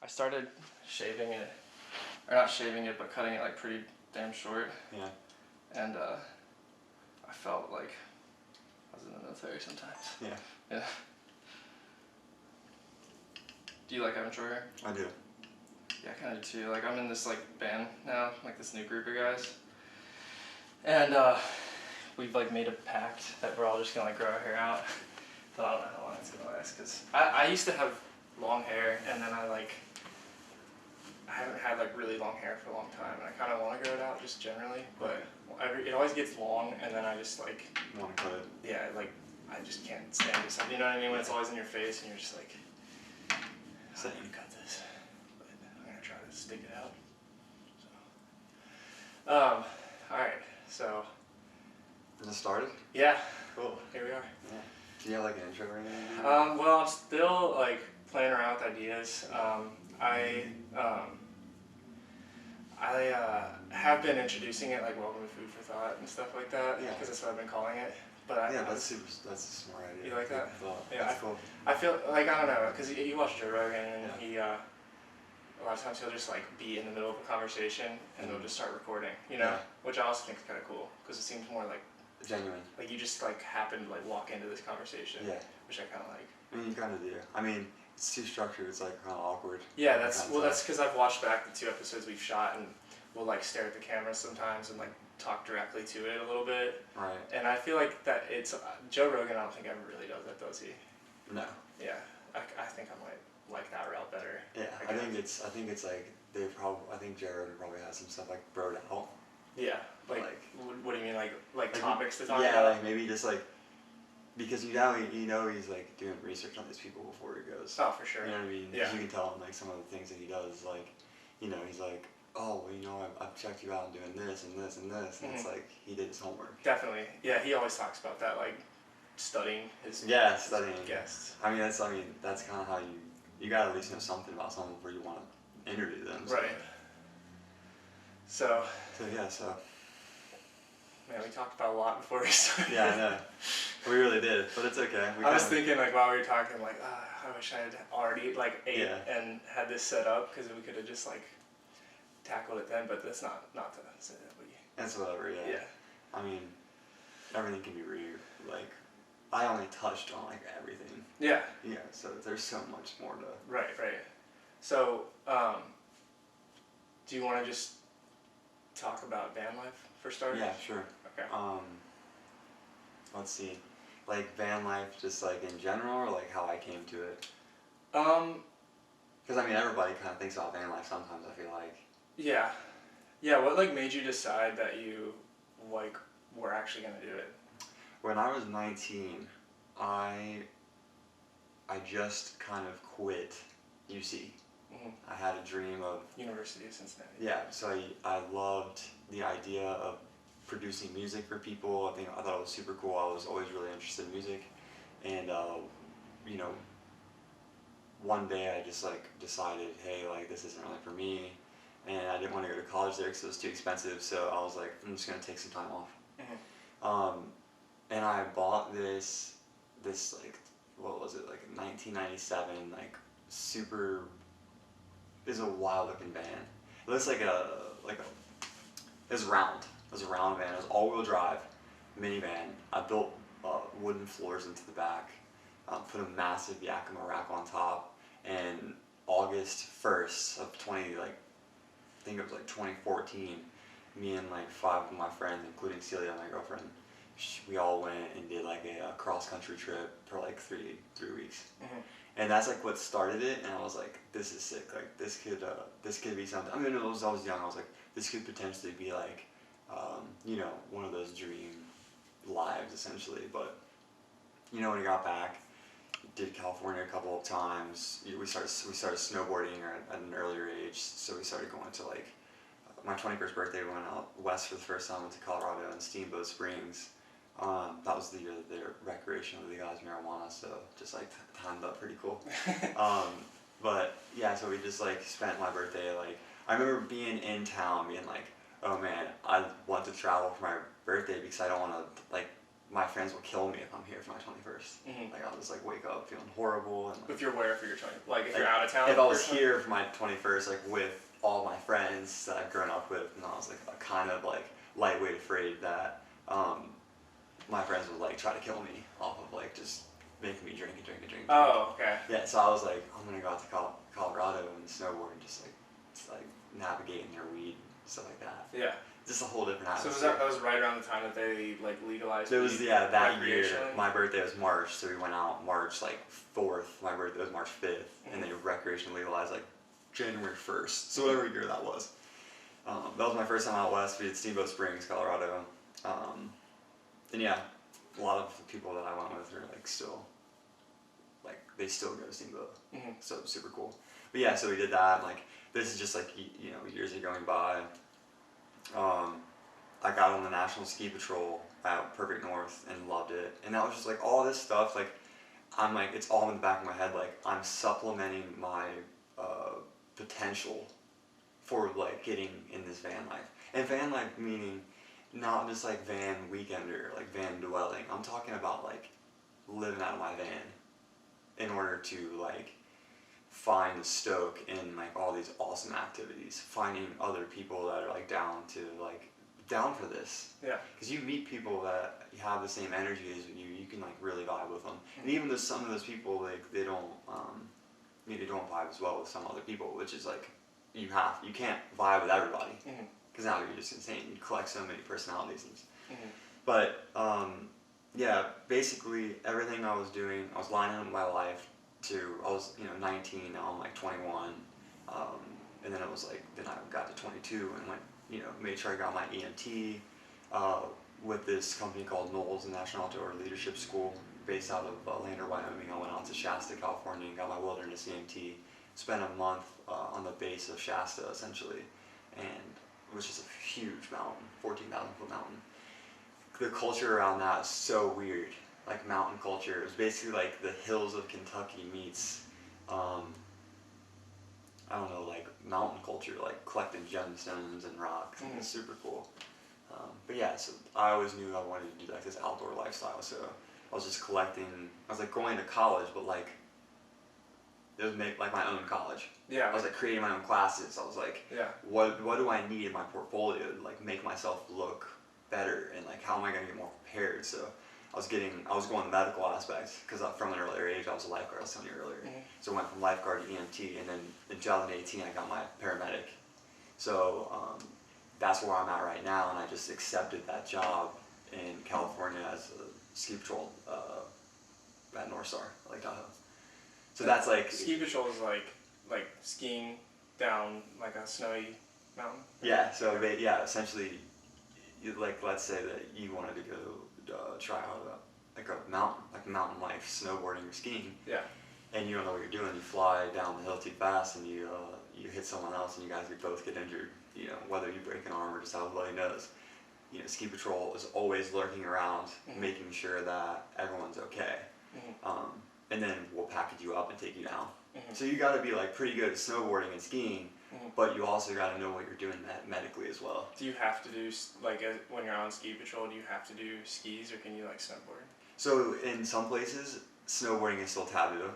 I started shaving it, or not shaving it, but cutting it like pretty damn short. Yeah. And I felt like I was in the military sometimes. Yeah. Yeah. Do you like having short hair? I do. Yeah, I kind of do too. Like I'm in this like band now, like this new group of guys, and we've like made a pact that we're all just gonna like grow our hair out. But I don't know how long it's gonna last, cause I used to have long hair, and then I haven't had like really long hair for a long time, and I kind of want to grow it out just generally, but it always gets long, and then I just like Want to cut it? Yeah, like I just can't stand it. You know what I mean? When it's always in your face, and you're just like, how do you cut this? But I'm gonna try to stick it out. So, all right, so. Is it started? Yeah. Cool. Here we are. Yeah. Do you have like an intro or anything? Well, I'm still like playing around with ideas. I have been introducing it like welcome to food for thought and stuff like that. Yeah. Because that's what I've been calling it. But that's a smart idea. You like that? Yeah, that's cool. I feel like, I don't know, because you watch Joe Rogan, and Yeah. he a lot of times he'll just like be in the middle of a conversation and they'll just start recording, you know, which I also think is kind of cool because it seems more like genuine. Like you just like happen to like walk into this conversation. Yeah. Which I kind of like. I mean, you kind of do. I mean, it's too structured. It's like kind of awkward. Yeah, that's because I've watched back the 2 episodes we've shot, and we'll like stare at the camera sometimes and like talk directly to it a little bit. Right. And I feel like that it's Joe Rogan. I don't think ever really does that, does he? No. Yeah, I think I might like that route better. Yeah, I think it's like I think Joe Rogan probably has some stuff like broed out. Yeah, like what do you mean, like topics to talk about? Yeah, like maybe just like because you know he's like doing research on these people before he goes. Oh, for sure. You know what I mean? Yeah. You can tell him like some of the things that he does, like you know he's like, oh, well, you know I've checked you out doing this and this and this, and it's like he did his homework. Definitely. Yeah, he always talks about that, like studying his studying guests. I mean that's kind of how you gotta at least know something about someone before you want to interview them. So. Right. So man, we talked about a lot before we started. Yeah, I know. We really did, but it's okay. I was thinking like while we were talking, like, I wish I had already like ate and had this set up because we could have just like tackled it then. But that's not to say that. But that's whatever. Yeah. Yeah. I mean, everything can be like. I only touched on like everything. Yeah. Yeah. So there's so much more to. Right. So, do you want to just talk about van life for starters? Yeah, sure. Okay. Let's see, like van life, just like in general, or like how I came to it. Because I mean, everybody kind of thinks about van life sometimes. I feel like. Yeah. What like made you decide that you like were actually gonna do it? When I was 19, I just kind of quit UC. Mm-hmm. I had a dream of University of Cincinnati. Yeah, so I loved the idea of producing music for people. I thought it was super cool. I was always really interested in music, and you know, one day I just like decided, hey, like this isn't really for me, and I didn't want to go to college there because it was too expensive. So I was like, I'm just gonna take some time off. Mm-hmm. And I bought this like what was it, like 1997 like super. Is a wild looking van. It looks like it was round. It was a round van. It was all wheel drive, minivan. I built wooden floors into the back. Put a massive Yakima rack on top. And August 1st of I think it was like 2014. Me and like 5 of my friends, including Celia, my girlfriend, we all went and did like a cross country trip for like 3 weeks. Mm-hmm. And that's like what started it, and I was like, this is sick, like this could be something. I mean, I was young, I was like, this could potentially be like, you know, one of those dream lives essentially. But, you know, when we got back, did California a couple of times, we started snowboarding at an earlier age, so we started going to like, my 21st birthday we went out west for the first time, went to Colorado and Steamboat Springs. That was the year that they were recreationally legalized marijuana, so just like timed up pretty cool. But yeah, so we just like spent my birthday, like I remember being in town being like, oh man, I want to travel for my birthday because I don't want to like my friends will kill me if I'm here for my 21st. Mm-hmm. Like I'll just like wake up feeling horrible. And if you're where for your 20, like if you're out of town. If I was here for my 21st, like with all my friends that I've grown up with, and I was like kind of like lightweight afraid that my friends would like try to kill me off of like just making me drink. Oh, okay. Yeah, so I was like, I'm gonna go out to Colorado and snowboard and just like navigating their weed, stuff like that. Yeah. Just a whole different So atmosphere. that was right around the time that they like legalized. It was that year. recreationally? My birthday was March, so we went out March like 4th. My birthday was March 5th, and they recreationally legalized like January 1st. So whatever year that was. That was my first time out west. We did Steamboat Springs, Colorado, and yeah, a lot of the people that I went with are like still, like they still go to Steamboat. Mm-hmm. So it was super cool. But yeah, so we did that. And, like this is just like years are going by. I got on the National Ski Patrol at Perfect North and loved it. And that was just like all this stuff, like I'm like, it's all in the back of my head, like I'm supplementing my potential for like getting in this van life. And van life meaning not just like van weekender, like van dwelling. I'm talking about like living out of my van in order to like find the stoke in like all these awesome activities, finding other people that are like down for this. Yeah. Because you meet people that have the same energy as you can like really vibe with them. And even though some of those people like they don't vibe as well with some other people, which is like you can't vibe with everybody because now you're just insane. You collect so many personalities. But yeah, basically everything I was doing, I was lining up my life I was 19, now I'm like 21, and then it was like, then I got to 22 and went, made sure I got my EMT with this company called Knowles, the National Outdoor Leadership School, based out of Lander, Wyoming. I went out to Shasta, California and got my wilderness EMT, spent a month on the base of Shasta essentially, and which is a huge mountain, 14,000 foot mountain. The culture around that is so weird. Like mountain culture. It was basically like the hills of Kentucky meets, I don't know, like mountain culture, like collecting gemstones and rocks. And it's super cool. But yeah, so I always knew I wanted to do like this outdoor lifestyle. So I was just collecting. I was like going to college, but like it was like my own college. Yeah. I was like creating my own classes. I was like, what do I need in my portfolio to like make myself look better, and like how am I gonna get more prepared? So I was going the medical aspect because from an earlier age I was a lifeguard. I was telling you earlier. So I went from lifeguard to EMT, and then in 2018 I got my paramedic. So that's where I'm at right now, and I just accepted that job in California as a ski patrol at North Star, Lake Tahoe. So that's like ski patrol is like skiing down like a snowy mountain. Yeah. So essentially, like let's say that you wanted to go try out a mountain life, snowboarding or skiing. Yeah. And you don't know what you're doing. You fly down the hill too fast, and you hit someone else, and you guys both get injured. Whether you break an arm or just out of bloody nose. Ski patrol is always lurking around, making sure that everyone's okay. And then we'll package you up and take you down. So you got to be like pretty good at snowboarding and skiing, but you also got to know what you're doing medically as well. Do you have to do like when you're on ski patrol? Do you have to do skis, or can you like snowboard? So in some places, snowboarding is still taboo.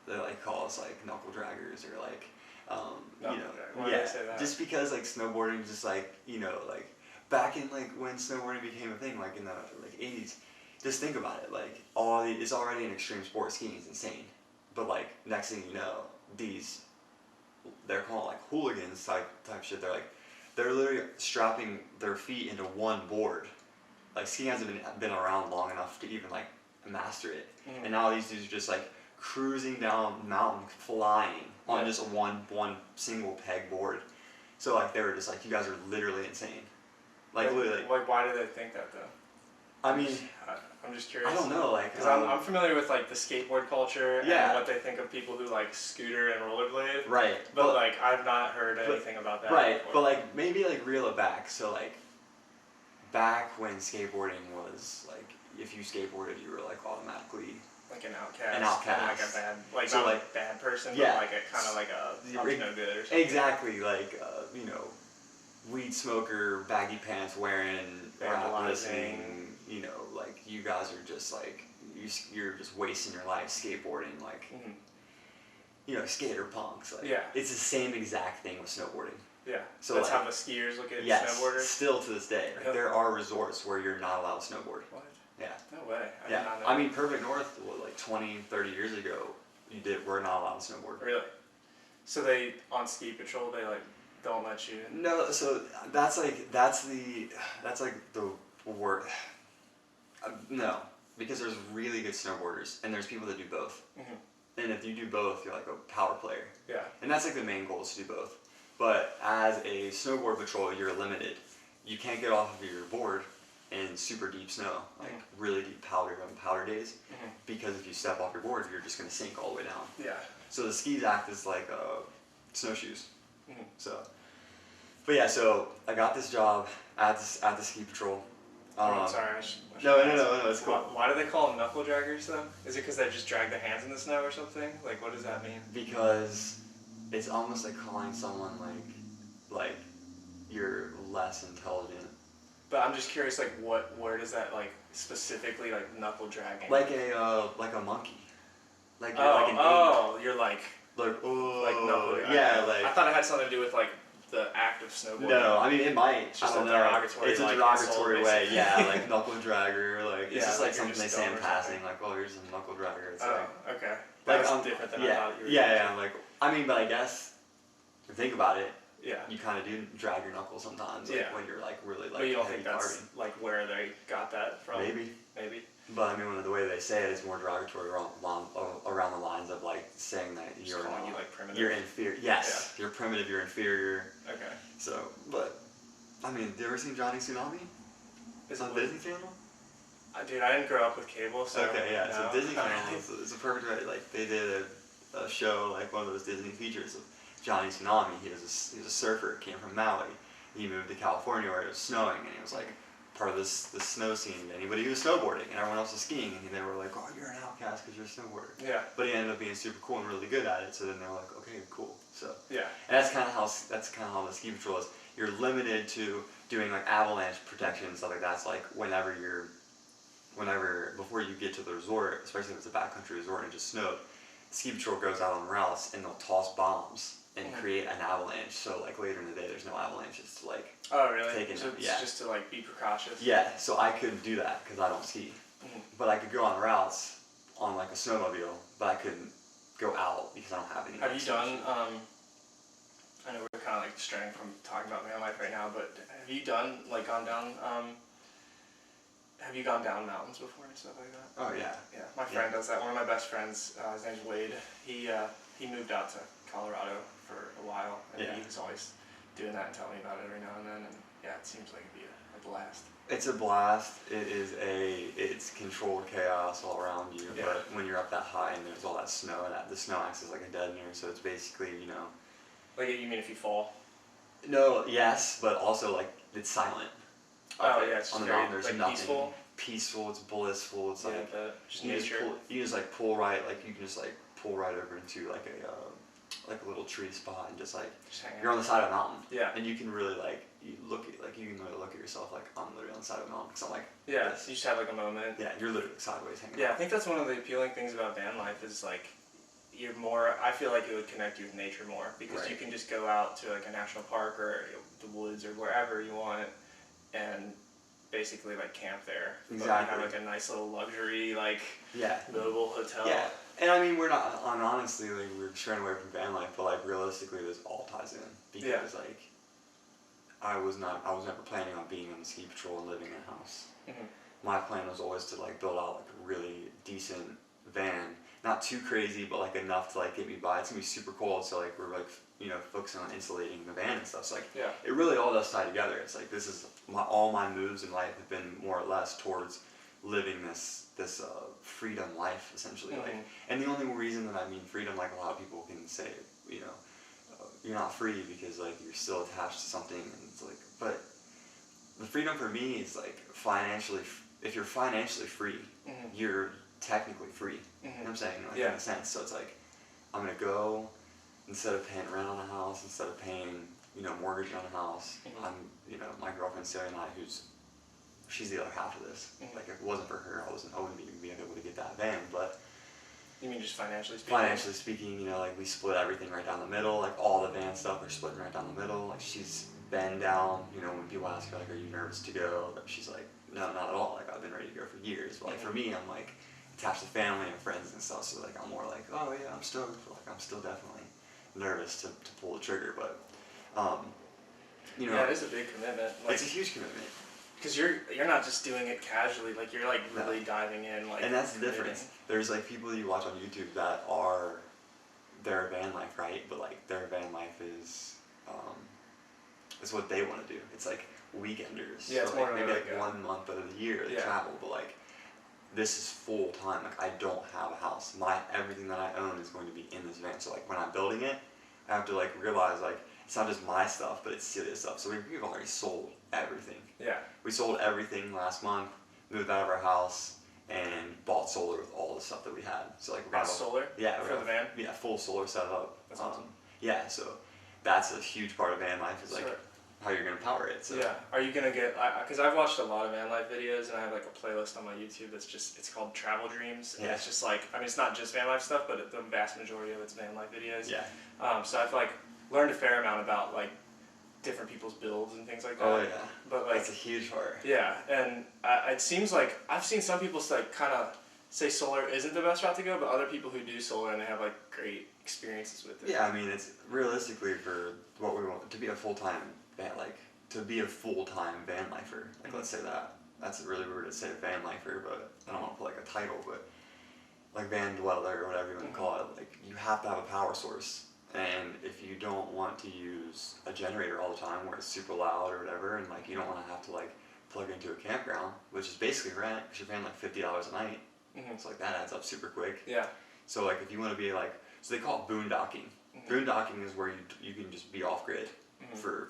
They like call us like knuckle draggers or like, Why do they say that? Just because like snowboarding, just like like back in like when snowboarding became a thing, like in the like 80s. Just think about it, like it's already an extreme sport. Skiing is insane, but like next thing you know, they're called like hooligans type shit. They're literally strapping their feet into one board. Like skiing hasn't been around long enough to even like master it, and now these dudes are just like cruising down the mountain, flying on just one single peg board. So like they were just like, you guys are literally insane. Like literally. Like why do they think that though? I mean, I'm just curious. I don't know, like because I'm familiar with like the skateboard culture and what they think of people who like scooter and rollerblade. Right. But like I've not heard anything about that. Right. Before. But like maybe like reel it back. So like back when skateboarding was like, if you skateboarded, you were like automatically like an outcast. An outcast. Like a bad, like so not like a bad person, yeah. but like a kind of like a up to no good or something. Exactly, like weed smoker, baggy pants wearing, rap listening, you know, like you guys are just like you're just wasting your life skateboarding, like you know, skater punks. Like, it's the same exact thing with snowboarding. Yeah. So that's like, how the skiers look at yes, snowboarders. Still to this day, like, there are resorts where you're not allowed to snowboard. What? Yeah. No way. I Yeah. did not know I mean, Perfect North, like 20, 30 years ago, we're not allowed to snowboard. Really? So they on ski patrol they like don't let you. No, so that's the word. No, because there's really good snowboarders and there's people that do both. And if you do both, you're like a power player. Yeah. And that's like the main goal is to do both. But as a snowboard patrol, you're limited. You can't get off of your board in super deep snow, like really deep powder days, because if you step off your board, you're just gonna sink all the way down. Yeah. So the skis act as like snowshoes. So, but yeah, so I got this job at the ski patrol. I'm sorry. No, it's cool. Why do they call them knuckle draggers though? Is it because they just drag their hands in the snow or something? Like, what does that mean? Because it's almost like calling someone like you're less intelligent. But I'm just curious, like, where does that like specifically like knuckle dragging? Like a monkey. Like you're like an ape. You're like oh, like knuckle. Yeah, like I thought it had something to do with like the act of snowboarding. No, I mean it might. It's just a derogatory. It's a like, derogatory way, yeah, like knuckle dragger, like it's just like something they say in passing, something. like, oh, here's a knuckle dragger. It's okay. Like, That's different than I thought you were. Yeah, like I mean, but I guess if you think about it, yeah, you kind of do drag your knuckles sometimes, like, when you're like really like. But you don't heavy think that's carving. like where they got that from? Maybe. But I mean, the way they say it is more derogatory around the lines of like saying that Just you're calling you like primitive. you're inferior. Yes, you're primitive. You're inferior. Okay. So, but I mean, have you ever seen Johnny Tsunami? It's on Disney Channel. Dude, I didn't grow up with cable, so. Okay, yeah. No. So Disney Channel is a perfect way. Like they did a show, like one of those Disney features of Johnny Tsunami. He was a surfer. Came from Maui. He moved to California where it was snowing, and he was like part of this snow scene. Anybody who was snowboarding, and everyone else was skiing, and they were like, "Oh, you're an outcast because you're a snowboarder." Yeah. But he ended up being super cool and really good at it. So then they're like, "Okay, cool." So yeah. And that's kind of how the ski patrol is. You're limited to doing like avalanche protection and stuff like that. It's like before you get to the resort, especially if it's a backcountry resort and it just snowed, the ski patrol goes out on routes and they'll toss bombs and create an avalanche. So like later in the day, there's no avalanche. It's to like So it's just to like be precautious. Yeah. So I couldn't do that because I don't ski, but I could go on routes on like a snowmobile, but I couldn't go out because I don't have any. Have you done? I know we're kind of like straying from talking about van life right now, but have you done like gone down? Have you gone down mountains before and stuff like that? Oh yeah. Yeah, my friend does that. One of my best friends, his name's Wade. He moved out to Colorado for a while, and he was always doing that and telling me about it every now and then. And yeah, it seems like it'd be a blast. It's a blast. It's controlled chaos all around you. Yeah. But when you're up that high and there's all that snow, the snow acts as like a deadener. So it's basically, Like, you mean if you fall? No, yes, but also like it's silent. Oh yeah, it's on the very mountain. There's like nothing. peaceful. Peaceful. It's blissful. It's like just you nature. just like pull right. Like you can just like pull right over into like a little tree spot and just like hang you're out. on the side of a mountain. Yeah. And you can really like you can really look at yourself like I'm literally on the side of a mountain because I'm like this. You just have like a moment. Yeah, you're literally sideways hanging Yeah, out. I think that's one of the appealing things about van life is like you're more. I feel like it would connect you with nature more because you can just go out to like a national park or the woods or wherever you want and basically like camp there. Exactly. But you have like a nice little luxury like mobile hotel. Yeah. And I mean, honestly, like, we're straying away from van life, but like realistically, this all ties in because like I was never planning on being on the ski patrol and living in a house. My plan was always to like build out like a really decent van, not too crazy, but like enough to like get me by. It's gonna be super cold, so like we're like focusing on insulating the van and stuff. So like it really all does tie together. It's like this is all my moves in life have been more or less towards living this freedom life essentially. Like, and the only reason that I mean freedom, like a lot of people can say, you're not free because like you're still attached to something, and it's like, but the freedom for me is like financially. If you're financially free, you're technically free. You know what I'm saying? Like, in a sense. So it's like I'm gonna go instead of paying rent on a house, instead of paying mortgage on a house. I'm my girlfriend Sarah and I, who's she's the other half of this. Like if it wasn't for her, I wouldn't even be able to get that van. But You mean just financially speaking? financially speaking, you know, like we split everything right down the middle. Like all the van stuff, we're splitting right down the middle. Like she's been down. You know, when people ask her like, "Are you nervous to go?" She's like, "No, not at all. Like I've been ready to go for years." But like for me, I'm like attached to family and friends and stuff. So like I'm more like, "Oh yeah, I'm stoked." But, like I'm still definitely nervous to pull the trigger. But you know, yeah, it is a big commitment. Like, it's a huge commitment. Because you're not just doing it casually, like you're like really diving in, like. And that's the difference. There's like people you watch on YouTube that are their van life, right? But like their van life is what they want to do. It's like weekenders. Yeah, it's so more like maybe like like 1 month out of the year they travel, but like this is full time. Like I don't have a house. Everything that I own is going to be in this van. So like when I'm building it, I have to like realize like it's not just my stuff, but it's Celia's stuff. So we've already sold everything. Yeah. We sold everything last month, moved out of our house, and bought solar with all the stuff that we had. So like Bought solar? Yeah. For the van? Yeah, full solar setup. That's awesome. Yeah, so that's a huge part of van life is like how you're gonna power it. So. Yeah. Are you gonna get? Because I've watched a lot of van life videos, and I have like a playlist on my YouTube that's it's called Travel Dreams, and it's just like it's not just van life stuff, but the vast majority of it's van life videos. Yeah. So I've like learned a fair amount about like different people's builds and things like that. Oh yeah. But like that's a huge part. Yeah, and it seems like I've seen some people like kind of say solar isn't the best route to go, but other people who do solar and they have like great experiences with it. Yeah, I mean it's realistically for what we want to be a full-time van, like to be a full-time van lifer. Like let's say that. That's really weird to say van lifer, but I don't want to put like a title, but like van dweller or whatever you want to call it. Like you have to have a power source. And if you don't want to use a generator all the time where it's super loud or whatever, and like you don't want to have to like plug into a campground, which is basically rent, because you're paying like $50 a night, so like that adds up super quick. Yeah. So like if you want to be like, so they call it boondocking. Boondocking is where you can just be off grid for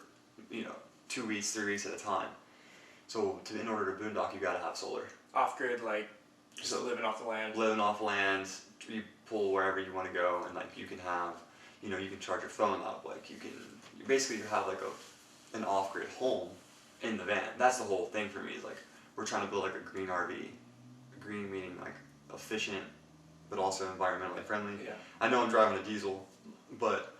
2 weeks, 3 weeks at a time. So in order to boondock, you got to have solar. Off grid, like just living off the land. Living off land, you pull wherever you want to go, and like you can have. You know, you can charge your phone up, like you basically have like an off-grid home in the van. That's the whole thing for me is like, we're trying to build like a green RV. Green meaning like efficient, but also environmentally friendly. Yeah. I know I'm driving a diesel, but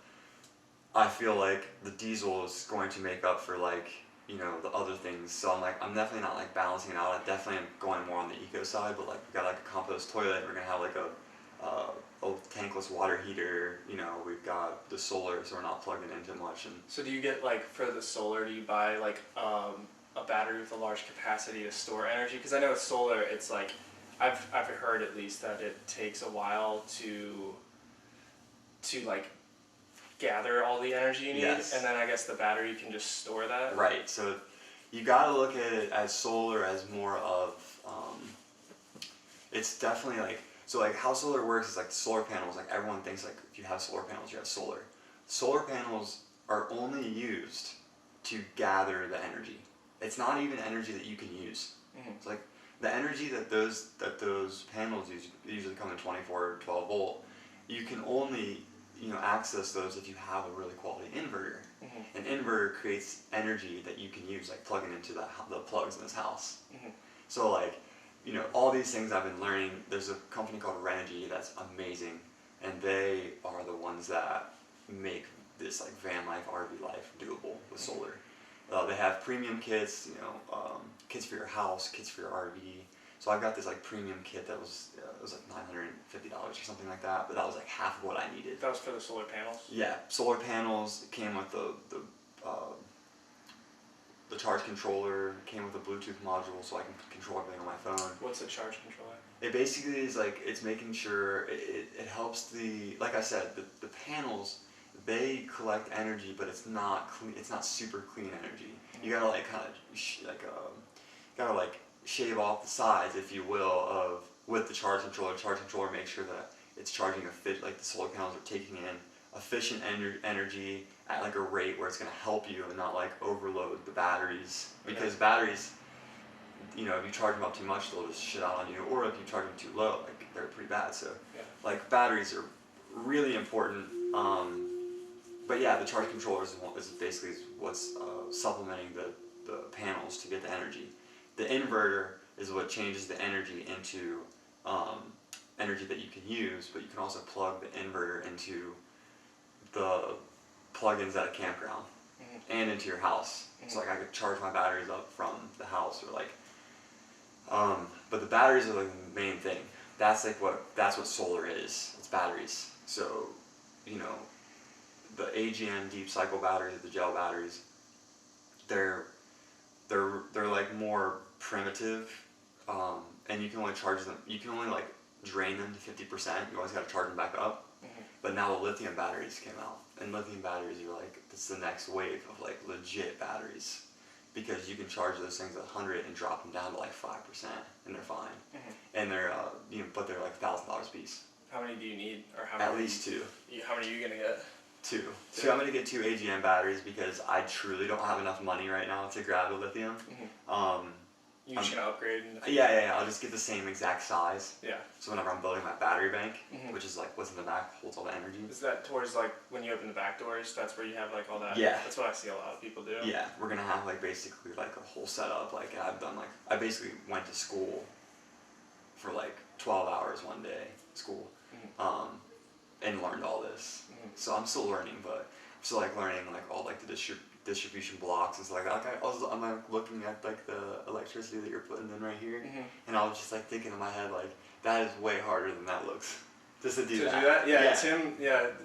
I feel like the diesel is going to make up for like, the other things. So I'm definitely not like balancing it out. I definitely am going more on the eco side, but like we got like a compost toilet. We're gonna have like a tankless water heater, we've got the solar, so we're not plugging into much. And so do you get like for the solar, do you buy like a battery with a large capacity to store energy? Because I know with solar, it's like I've heard at least that it takes a while to like gather all the energy you need, and then I guess the battery can just store that. Right. So you got to look at it as solar as more of it's definitely like. So like how solar works is like solar panels, like everyone thinks like if you have solar panels, you have solar. Solar panels are only used to gather the energy. It's not even energy that you can use. It's like the energy that those panels use usually come in 24 or 12 volt. You can only access those if you have a really quality inverter. An inverter creates energy that you can use, like plugging into the plugs in this house. So like all these things I've been learning. There's a company called Relentlessly that's amazing, and they are the ones that make this like van life, RV life doable with solar. They have premium kits, kits for your house, kits for your RV. So I got this like premium kit that was it was like $950 or something like that, but that was like half of what I needed. That was for the solar panels? Yeah, solar panels. It came with the charge controller, came with a Bluetooth module so I can control everything on my phone. What's a charge controller? It basically is like, it's making sure, it helps like I said, the panels, they collect energy, but it's not clean, it's not super clean energy. You gotta like kind of shave off the sides, if you will, with the charge controller. Charge controller makes sure that it's charging like the solar panels are taking in efficient energy at like a rate where it's going to help you and not like overload the batteries, because batteries, if you charge them up too much, they'll just shit out on you, or if you charge them too low, like they're pretty bad. So like batteries are really important. But yeah, the charge controller is basically what's supplementing the panels to get the energy. The inverter is what changes the energy into energy that you can use, but you can also plug the inverter into the plugins at a campground and into your house. So like I could charge my batteries up from the house, or like, but the batteries are like the main thing. That's what solar is. It's batteries. So, you know, the AGM deep cycle batteries, the gel batteries, they're like more primitive, and you can only charge them. You can only like drain them to 50%. You always got to charge them back up. But now the lithium batteries came out, and lithium batteries are like, it's the next wave of like legit batteries, because you can charge those things at 100 and drop them down to like 5%, and they're fine. And they're but they're like $1,000 a piece. How many do you need, or how At many? least 2. How many are you gonna get? 2. So I'm gonna get 2 AGM batteries because I truly don't have enough money right now to grab the lithium. You're just gonna upgrade? Yeah. I'll just get the same exact size. Yeah. So whenever I'm building my battery bank, which is like what's in the back, holds all the energy. Is that towards like when you open the back doors? That's where you have like all that. Yeah. That's what I see a lot of people do. Yeah, we're gonna have like basically like a whole setup. Like I've done like, I basically went to school for like 12 hours one day, school, and learned all this. So I'm still learning, but I'm still like learning like all like the distribution blocks and stuff like that. I'm like looking at like the electricity that you're putting in right here, and I was just like thinking in my head like, that is way harder than that looks. Just to do that. Yeah.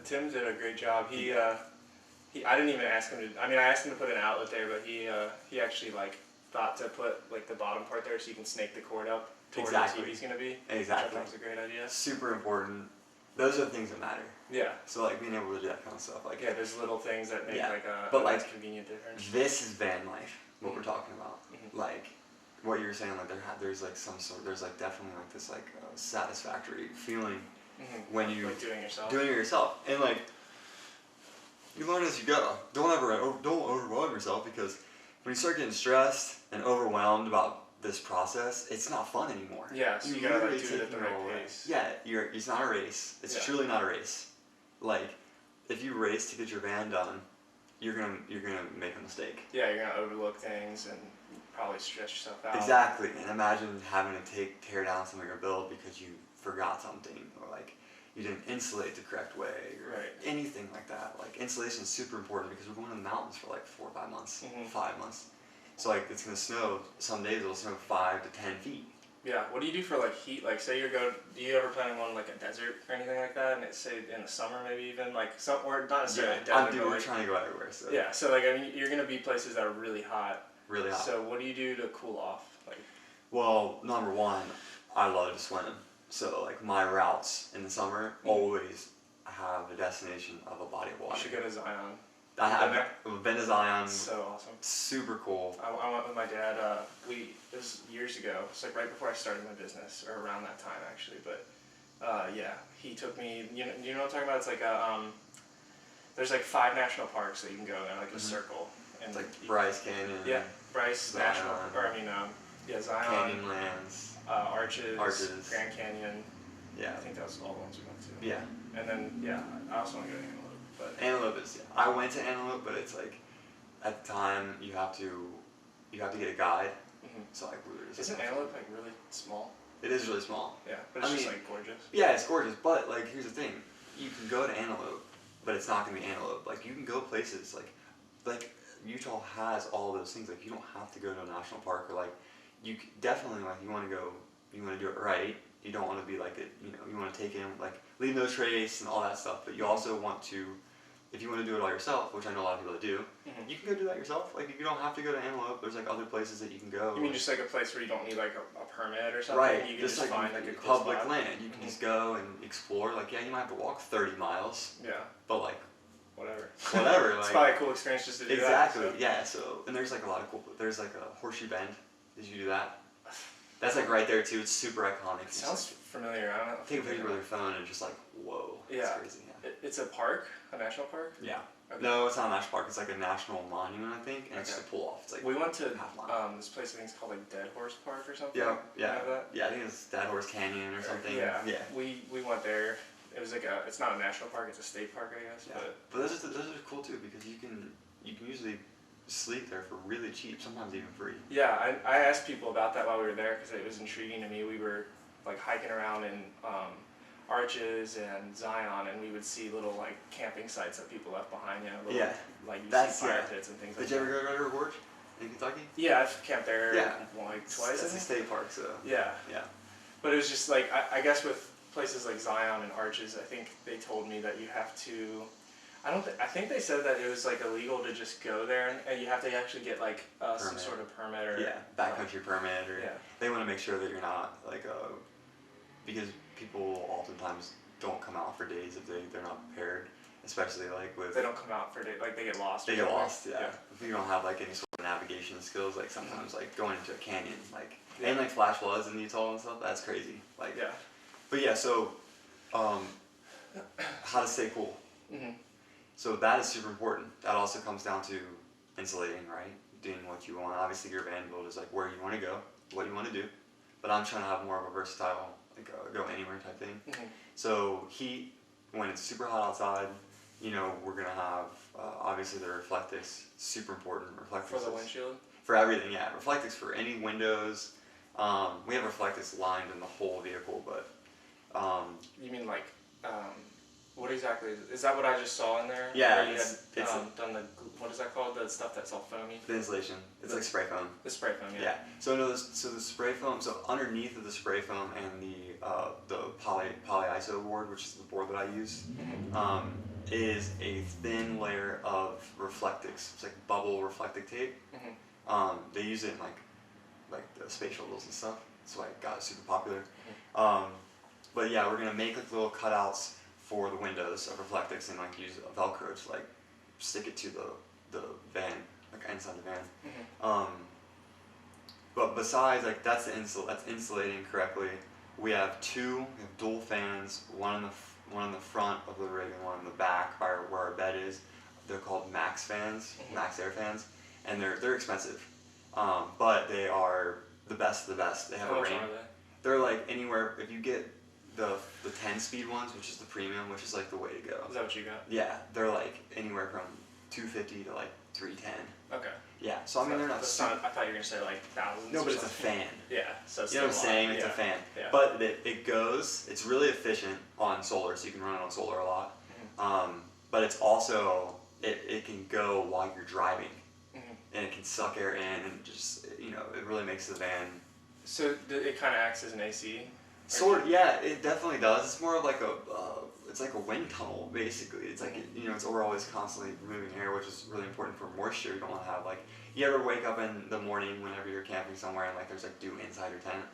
Tim did a great job. I didn't even ask him to. I mean, I asked him to put an outlet there, but he actually like thought to put like the bottom part there so you can snake the cord up towards where the TV's gonna be. Exactly. That was a great idea. Super important. Those are the things that matter. Yeah. So like being able to do that kind of stuff, like there's little things that make like a but nice like convenient difference. this is van life. What we're talking about, like what you were saying, like there's like some sort, there's like definitely like this like satisfactory feeling when you like doing it yourself, and like you learn as you go. Don't overwhelm yourself, because when you start getting stressed and overwhelmed about this process, it's not fun anymore. Yeah, so you gotta like, do it at the right pace. Yeah, it's not a race. It's truly not a race. Like, if you race to get your van done, you're gonna make a mistake. Yeah, you're gonna overlook things and probably stress yourself out. Exactly, and imagine having to tear down some of your build because you forgot something, or like you didn't insulate the correct way, or anything like that. Like, insulation is super important because we're going to the mountains for like 4 or 5 months, 5 months. So like it's gonna snow. Some days it'll snow 5 to 10 feet. Yeah. What do you do for like heat? Like, say do you ever plan on going like a desert or anything like that? And it's say in the summer maybe even like or not necessarily a desert. We're trying to go everywhere. So. Yeah. So like I mean you're gonna be places that are really hot. Really hot. So what do you do to cool off? Like. Well, number one, I love to swim. So like my routes in the summer always have a destination of a body of water. You should go to Zion. I have been to Zion. So awesome. Super cool. I went with my dad. It was years ago. It's like right before I started my business, or around that time actually. But he took me. You know what I'm talking about? It's like there's like 5 national parks that you can go in, like a circle. And it's like Bryce Canyon. Yeah, Bryce Zion, National. Or I mean, Zion. Canyonlands. Arches. Grand Canyon. Yeah. I think that was all the ones we went to. Yeah. And then I also want to go to Antelope. But Antelope is. I went to Antelope, but it's like at the time you have to get a guide. So like we were just. Isn't Antelope like really small? It is really small. Yeah, but it's just like gorgeous. Yeah, it's gorgeous, but like here's the thing, you can go to Antelope, but it's not gonna be Antelope. Like you can go places like Utah has all those things. Like you don't have to go to a national park, or like definitely like you want to do it right. You don't want to be like you want to take in like leave no trace and all that stuff. But you also want to, if you want to do it all yourself, which I know a lot of people that do, you can go do that yourself. Like you don't have to go to Antelope. There's like other places that you can go. You mean just like a place where you don't need like a permit or something? Right. You can just find like a cool public spot. land. You can just go and explore. Like you might have to walk 30 miles. Yeah. But like. Whatever. Like, it's probably a cool experience just to do that. Exactly. Yeah. So and there's like a lot of cool. There's like a Horseshoe Bend. Did you do that? That's like right there too. It's super iconic. It sounds familiar. I don't know. Take a picture with your phone and just like, whoa. Yeah. It's crazy. Yeah. It's a park, a national park. Yeah. Okay. No, it's not a national park. It's like a national monument, I think, and it's just a pull off. It's like we went to this place. I think it's called like Dead Horse Park or something. Yeah. You know that? Yeah, I think it's Dead Horse Canyon or something. Yeah. Yeah. We went there. It was like it's not a national park. It's a state park, I guess. Yeah. But those are cool too, because you can usually sleep there for really cheap, sometimes even free. Yeah, I asked people about that while we were there because it was intriguing to me. We were like hiking around in Arches and Zion, and we would see little like camping sites that people left behind. You know, little, like you see fire pits and things like that. Did you ever go to River Gorge in Kentucky? Yeah, I've camped there like twice. It's a state park, so. Yeah. Yeah. But it was just like I guess with places like Zion and Arches, I think they told me that you have to. I think they said that it was like illegal to just go there, and you have to actually get like some sort of permit or backcountry permit, or they want to make sure that you're not like because people oftentimes don't come out for days if they're not prepared, especially like with they don't come out for days, like they get lost. They get lost, If you don't have like any sort of navigation skills, like sometimes like going into a canyon, like and like flash floods in Utah and stuff, that's crazy. Like but yeah, so how to stay cool. So that is super important. That also comes down to insulating, right? Doing what you want. Obviously, your van build is like where you want to go, what you want to do. But I'm trying to have more of a versatile, like go anywhere type thing. So heat, when it's super hot outside, you know, we're gonna have obviously the reflectix, super important. Reflectix for the windshield. For everything, yeah. Reflectix for any windows. We have reflectix lined in the whole vehicle, but. You mean like? What exactly is that? What I just saw in there? Yeah, where you had done the what is that called? The stuff that's all foamy. The insulation. It's like spray foam. The spray foam, yeah. Yeah. So no, so the spray foam. So underneath of the spray foam and the polyiso board, which is the board that I use, is a thin layer of reflectix. It's like bubble reflectic tape. They use it in like the space shuttles and stuff. That's why it got super popular. But yeah, we're gonna make like little cutouts for the windows of reflectix and like use a Velcro to like stick it to the van, like inside the van. But besides like that's insulating correctly. We have dual fans, one in the front of the rig and one in the back where our bed is. They're called Max fans, Max Air fans, and they're expensive, but they are the best of the best. They have a range. They're like anywhere if you get the 10-speed ones, which is the premium, which is like the way to go. Is that what you got? Yeah, they're like anywhere from $250 to like $310. Okay. Yeah, so I mean they're not. I thought you were gonna say like thousands. No, but it's a fan. Yeah, so it's you know what I'm saying? It's a fan. Yeah. But it goes. It's really efficient on solar, so you can run it on solar a lot. But it's also it can go while you're driving, and it can suck air in and just it really makes the van. So it kind of acts as an AC. Sort of, yeah, it definitely does. It's more of like it's like a wind tunnel basically. It's like we're always constantly removing air, which is really important for moisture. You don't want to have like you ever wake up in the morning whenever you're camping somewhere and like there's like dew inside your tent.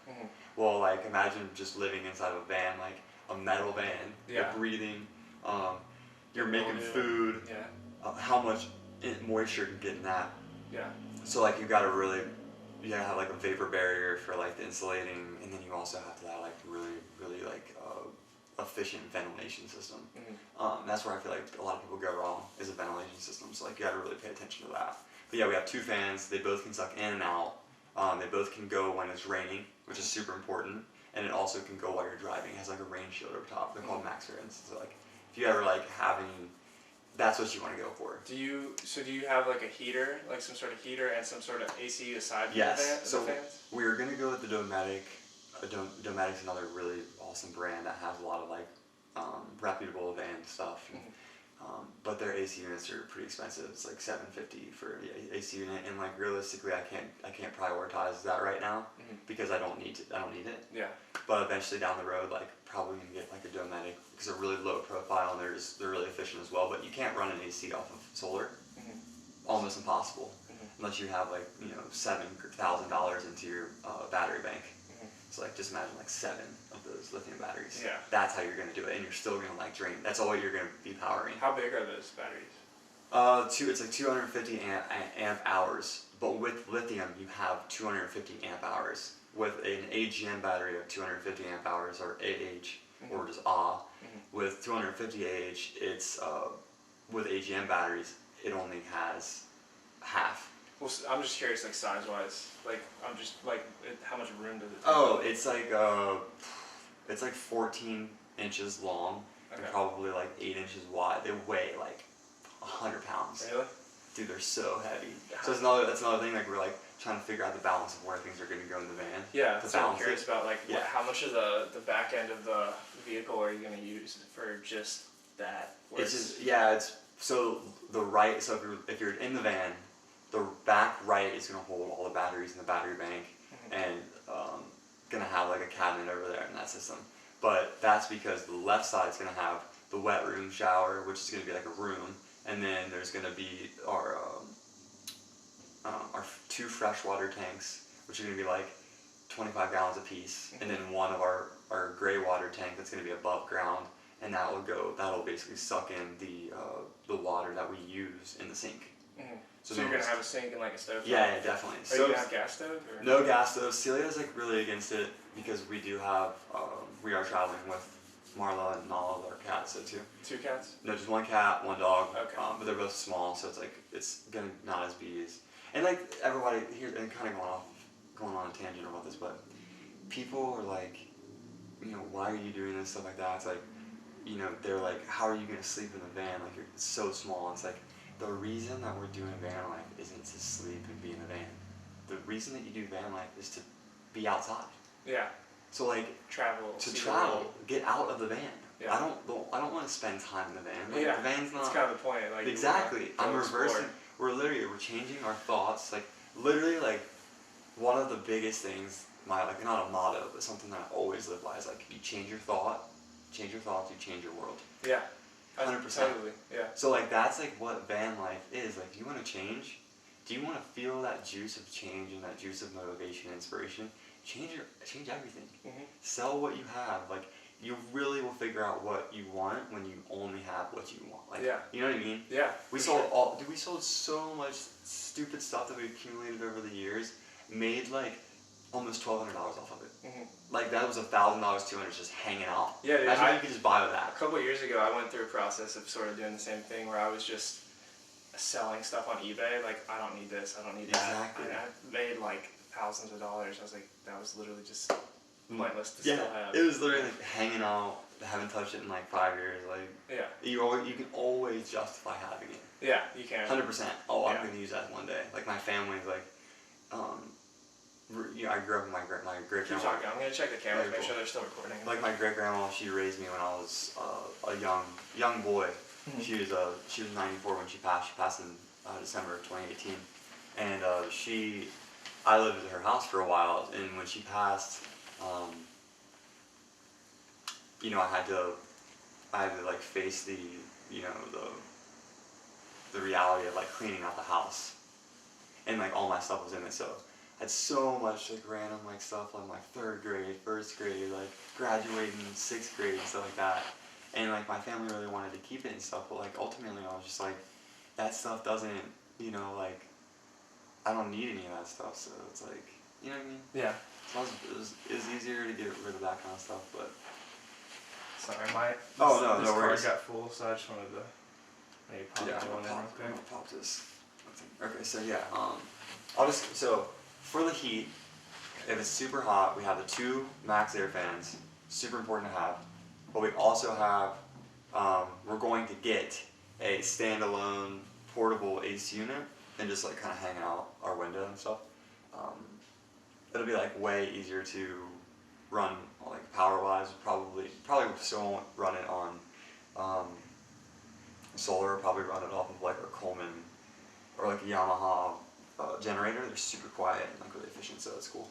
Well, like imagine just living inside of a van, like a metal van. You're breathing. You're making food. Yeah. How much moisture can get in that? Yeah. So like you gotta have like a vapor barrier for like the insulating, and then you also have to have like really like efficient ventilation system. That's where I feel like a lot of people go wrong is a ventilation system. So like you gotta really pay attention to that. But yeah, we have two fans. They both can suck in and out. They both can go when it's raining, which is super important, and it also can go while you're driving. It has like a rain shield over top. They're called Max fans. So like if you ever like having that's what you want to go for. Do you have like a heater, like some sort of heater and some sort of AC aside from the fans? So we're gonna go with the Dometic. Dometic's another really awesome brand that has a lot of like reputable van stuff. But their AC units are pretty expensive. It's like $750 for the AC unit, and like realistically, I can't prioritize that right now because I don't need it. Yeah. But eventually down the road, like probably gonna get like a Dometic because they're really low profile and they're really efficient as well. But you can't run an AC off of solar. Almost impossible unless you have like $7,000 into your battery bank. So like just imagine like 7 of those lithium batteries. Yeah. That's how you're gonna do it, and you're still gonna like drain. That's all you're gonna be powering. How big are those batteries? It's like 250 amp hours, but with lithium you have 250 amp hours. With an AGM battery of 250 amp hours, or AH, or just AH, with 250 AH, it's with AGM batteries, it only has half. Well, I'm just curious, like size-wise. Like, I'm just like, how much room does it take? Oh, it's like 14 inches long and probably like 8 inches wide. They weigh like 100 pounds. Really? dude, they're so heavy. So that's another thing, like we're like trying to figure out the balance of where things are gonna go in the van. Yeah, to so I'm balance curious it. about like Yeah. how much of the back end of the vehicle are you gonna use for just that? It's just, yeah, it's so the right. So if you're in the van, the back right is gonna hold all the batteries in the battery bank, and gonna have like a cabinet over there in that system. But that's because the left side is gonna have the wet room shower, which is gonna be like a room, and then there's gonna be our 2 freshwater tanks, which are gonna be like 25 gallons a piece, and then one of our gray water tank that's gonna be above ground, and that'll basically suck in the water that we use in the sink. So you're gonna have a sink and like a stove? Yeah, definitely. Are you gonna have gas stove? Or? No gas stove. Celia's like really against it because we do have we are traveling with Marla and all of our cats. So 2 cats? No, just 1 cat, 1 dog. Okay. But they're both small, so it's gonna not as be as. And like everybody here, and kind of going on a tangent about this, but people are like, why are you doing this, stuff like that. It's like, they're like, how are you gonna sleep in the van? Like it's so small. It's like, the reason that we're doing van life isn't to sleep and be in the van. The reason that you do van life is to be outside. Yeah. So like travel. Get out of the van. Yeah. I don't want to spend time in the van. Like, yeah. The van's not. That's kind of the point. Like exactly. I'm reversing. We're changing our thoughts. Like literally, like one of the biggest things, like not a motto, but something that I always live by is like, you change your thoughts, you change your world. Yeah. 100%. Totally, yeah. So like that's like what van life is. Like, do you want to change? Do you want to feel that juice of change and that juice of motivation and inspiration? Change everything. Sell what you have. Like, you really will figure out what you want when you only have what you want. Like, yeah. You know what I mean? Yeah. We sold so much stupid stuff that we accumulated over the years, made like almost $1,200 off of it. Like that was $1,000, $200 just hanging out. Yeah, dude, imagine you could just buy with that. A couple of years ago, I went through a process of sort of doing the same thing where I was just selling stuff on eBay. Like, I don't need this, I don't need that. Exactly. And I made like thousands of dollars. I was like, that was literally just pointless to still have. It was literally like hanging out. Haven't touched it in like 5 years. Like, yeah. You can always justify having it. Yeah, you can. 100%. Oh, I'm gonna use that one day. Like my family's like, I grew up with my great grandma. I'm gonna check the cameras, make sure they're still recording. Like my great grandma, she raised me when I was a young boy. She was 94 when she passed. She passed in December of 2018, and I lived at her house for a while. And when she passed, I had to like face the reality of like cleaning out the house, and like all my stuff was in it. So I had so much like random like stuff like my 3rd grade, 1st grade, like graduating 6th grade and stuff like that. And like my family really wanted to keep it and stuff, but like ultimately I was just like, that stuff doesn't, like I don't need any of that stuff. So it's like, you know what I mean? Yeah. So it was easier to get rid of that kind of stuff, but. Sorry, this card worries. got full, so I just wanted to maybe pop Yeah, that one in real I'm quick. gonna pop this. Okay, so yeah, so for the heat, if it's super hot, we have the 2 max air fans, super important to have, but we also have, we're going to get a standalone portable AC unit and just like kind of hang out our window and stuff. It'll be like way easier to run like power wise, probably still won't run it on solar, probably run it off of like a Coleman or like a Yamaha generator. They're super quiet and like really efficient, so it's cool.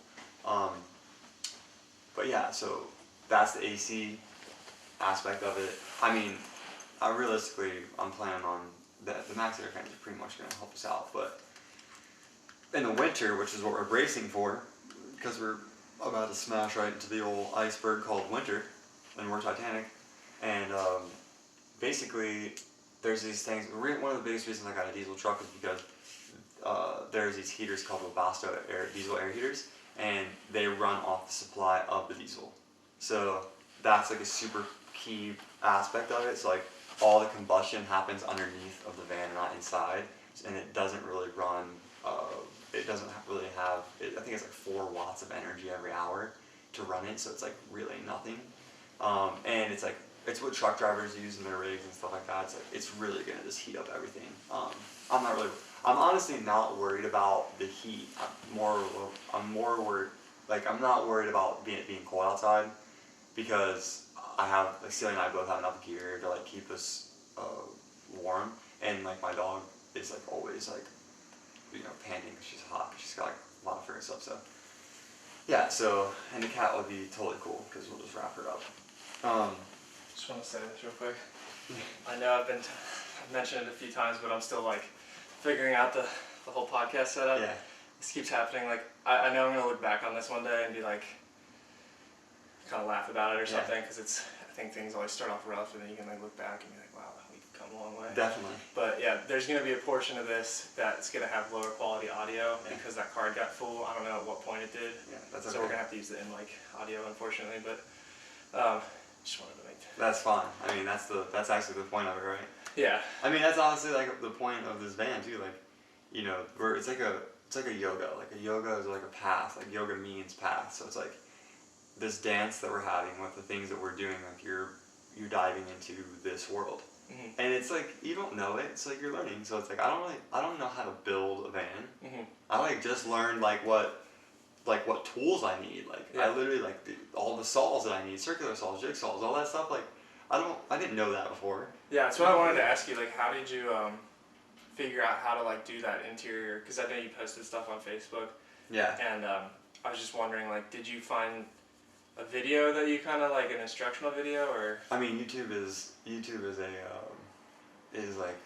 But yeah, so that's the AC aspect of it. I mean, I'm planning on the max air fans are pretty much going to help us out, but in the winter, which is what we're bracing for, because we're about to smash right into the old iceberg called winter, and we're Titanic, and basically there's these things. One of the biggest reasons I got a diesel truck is because there's these heaters called Webasto diesel air heaters, and they run off the supply of the diesel. So that's like a super key aspect of it. So like all the combustion happens underneath of the van, not inside, and it doesn't really run. It doesn't really have. I think it's like 4 watts of energy every hour to run it, so it's like really nothing. And it's like it's what truck drivers use in their rigs and stuff like that. It's like it's really gonna just heat up everything. I'm honestly not worried about the heat. I'm more worried, like, I'm not worried about it being cold outside, because I have, like, Celia and I both have enough gear to, like, keep us warm, and, like, my dog is, like, always, like, panting because she's hot, because she's got, like, a lot of fur and stuff, so. Yeah, so, and the cat would be totally cool, because we'll just wrap her up. Just want to say this real quick. I know I've mentioned it a few times, but I'm still like figuring out the whole podcast setup. Yeah. This keeps happening. Like I know I'm gonna look back on this one day and be like, kind of laugh about it or something, because I think things always start off rough, and then you can like look back and be like, wow, we've come a long way. Definitely. But yeah, there's gonna be a portion of this that's gonna have lower quality audio because that card got full. I don't know at what point it did. Yeah, that's okay. So we're gonna have to use the in-mic audio, unfortunately, but just wanted to make that. That's fine. I mean, that's actually the point of it, right? Yeah. I mean, that's honestly like the point of this band too. Like, where it's like a yoga. Like a yoga is like a path. Like yoga means path. So it's like this dance that we're having with the things that we're doing. Like you're diving into this world, and it's like you don't know it. It's like you're learning. So it's like I don't know how to build a band. I like just learned like what tools I need. Like I literally all the saws that I need, circular saws, jigsaws, all that stuff. Like I didn't know that before. Yeah, that's what I wanted to ask you. Like, how did you figure out how to like do that interior? Because I know you posted stuff on Facebook. Yeah. And I was just wondering, like, did you find a video that you kind of like an instructional video, or? I mean, YouTube is like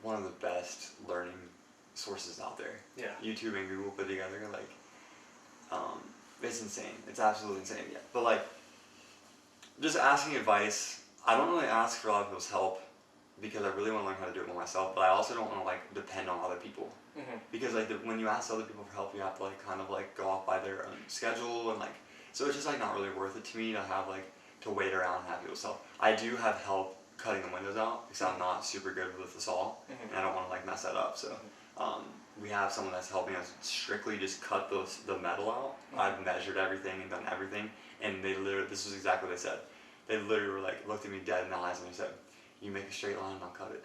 one of the best learning sources out there. Yeah. YouTube and Google put together, like, it's insane. It's absolutely insane. Yeah. But like, just asking advice. I don't really ask for a lot of people's help because I really want to learn how to do it by myself. But I also don't want to like depend on other people because like when you ask other people for help, you have to like kind of like go off by their own schedule and like. So it's just like not really worth it to me to have like to wait around and have people's help. I do have help cutting the windows out because I'm not super good with the saw and I don't want to like mess that up. So we have someone that's helping us strictly just cut the metal out. I've measured everything and done everything, and they literally, this was exactly what they said. They literally were like, looked at me dead in the eyes and they said, "You make a straight line and I'll cut it."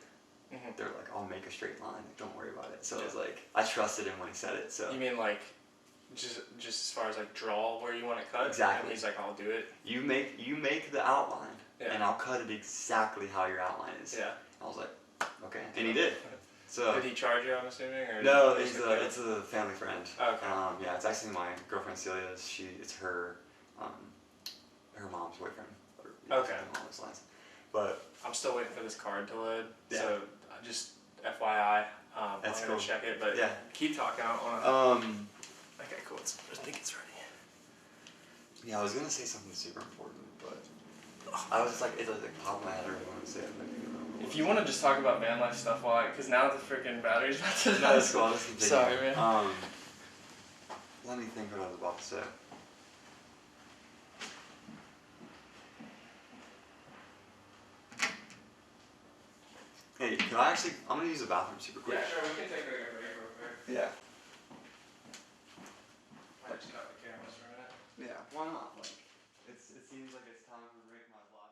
They're like, "I'll make a straight line, don't worry about it." So I was like, I trusted him when he said it. So you mean like just as far as like draw where you want it cut? Exactly. And he's like, "I'll do it." You make the outline and I'll cut it exactly how your outline is. Yeah. I was like, okay, and he did. So did he charge you, I'm assuming? Or no, it's a family friend. Oh, okay. Yeah, it's actually my girlfriend Celia's. It's her mom's boyfriend. Okay. Along those lines. But I'm still waiting for this card to load. Yeah. So just FYI, I'm gonna check it. But keep talking. I don't wanna. Okay, cool. I think it's ready. Yeah, I was gonna say something super important, but I was just like, it's like top of my head. I really want to say it. If you want to just talk about van life stuff, because now the freaking battery's about to die. No, it's cool. Let's continue. Sorry, man. Let me think what I was about to say. Hey, I'm gonna use the bathroom super quick. Yeah, sure. We can take like a break real quick. Yeah. I just got the cameras for a minute. Yeah, why not? Like, it seems like it's time to break my vlog.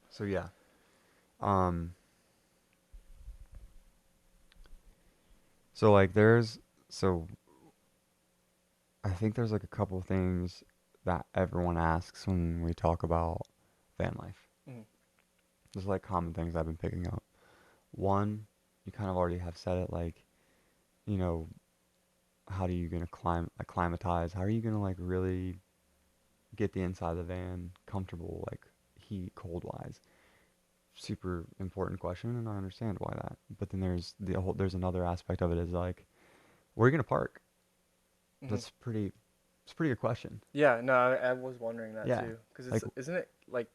So yeah, so like I think there's like a couple of things that everyone asks when we talk about van life. There's like common things I've been picking up. One, you kind of already have said it, like, how are you gonna acclimatize? How are you gonna like really get the inside of the van comfortable, like heat, cold wise? Super important question, and I understand why that. But then there's another aspect of it is like, where are you gonna park? It's a pretty good question. Yeah, no, I was wondering that too, because isn't it like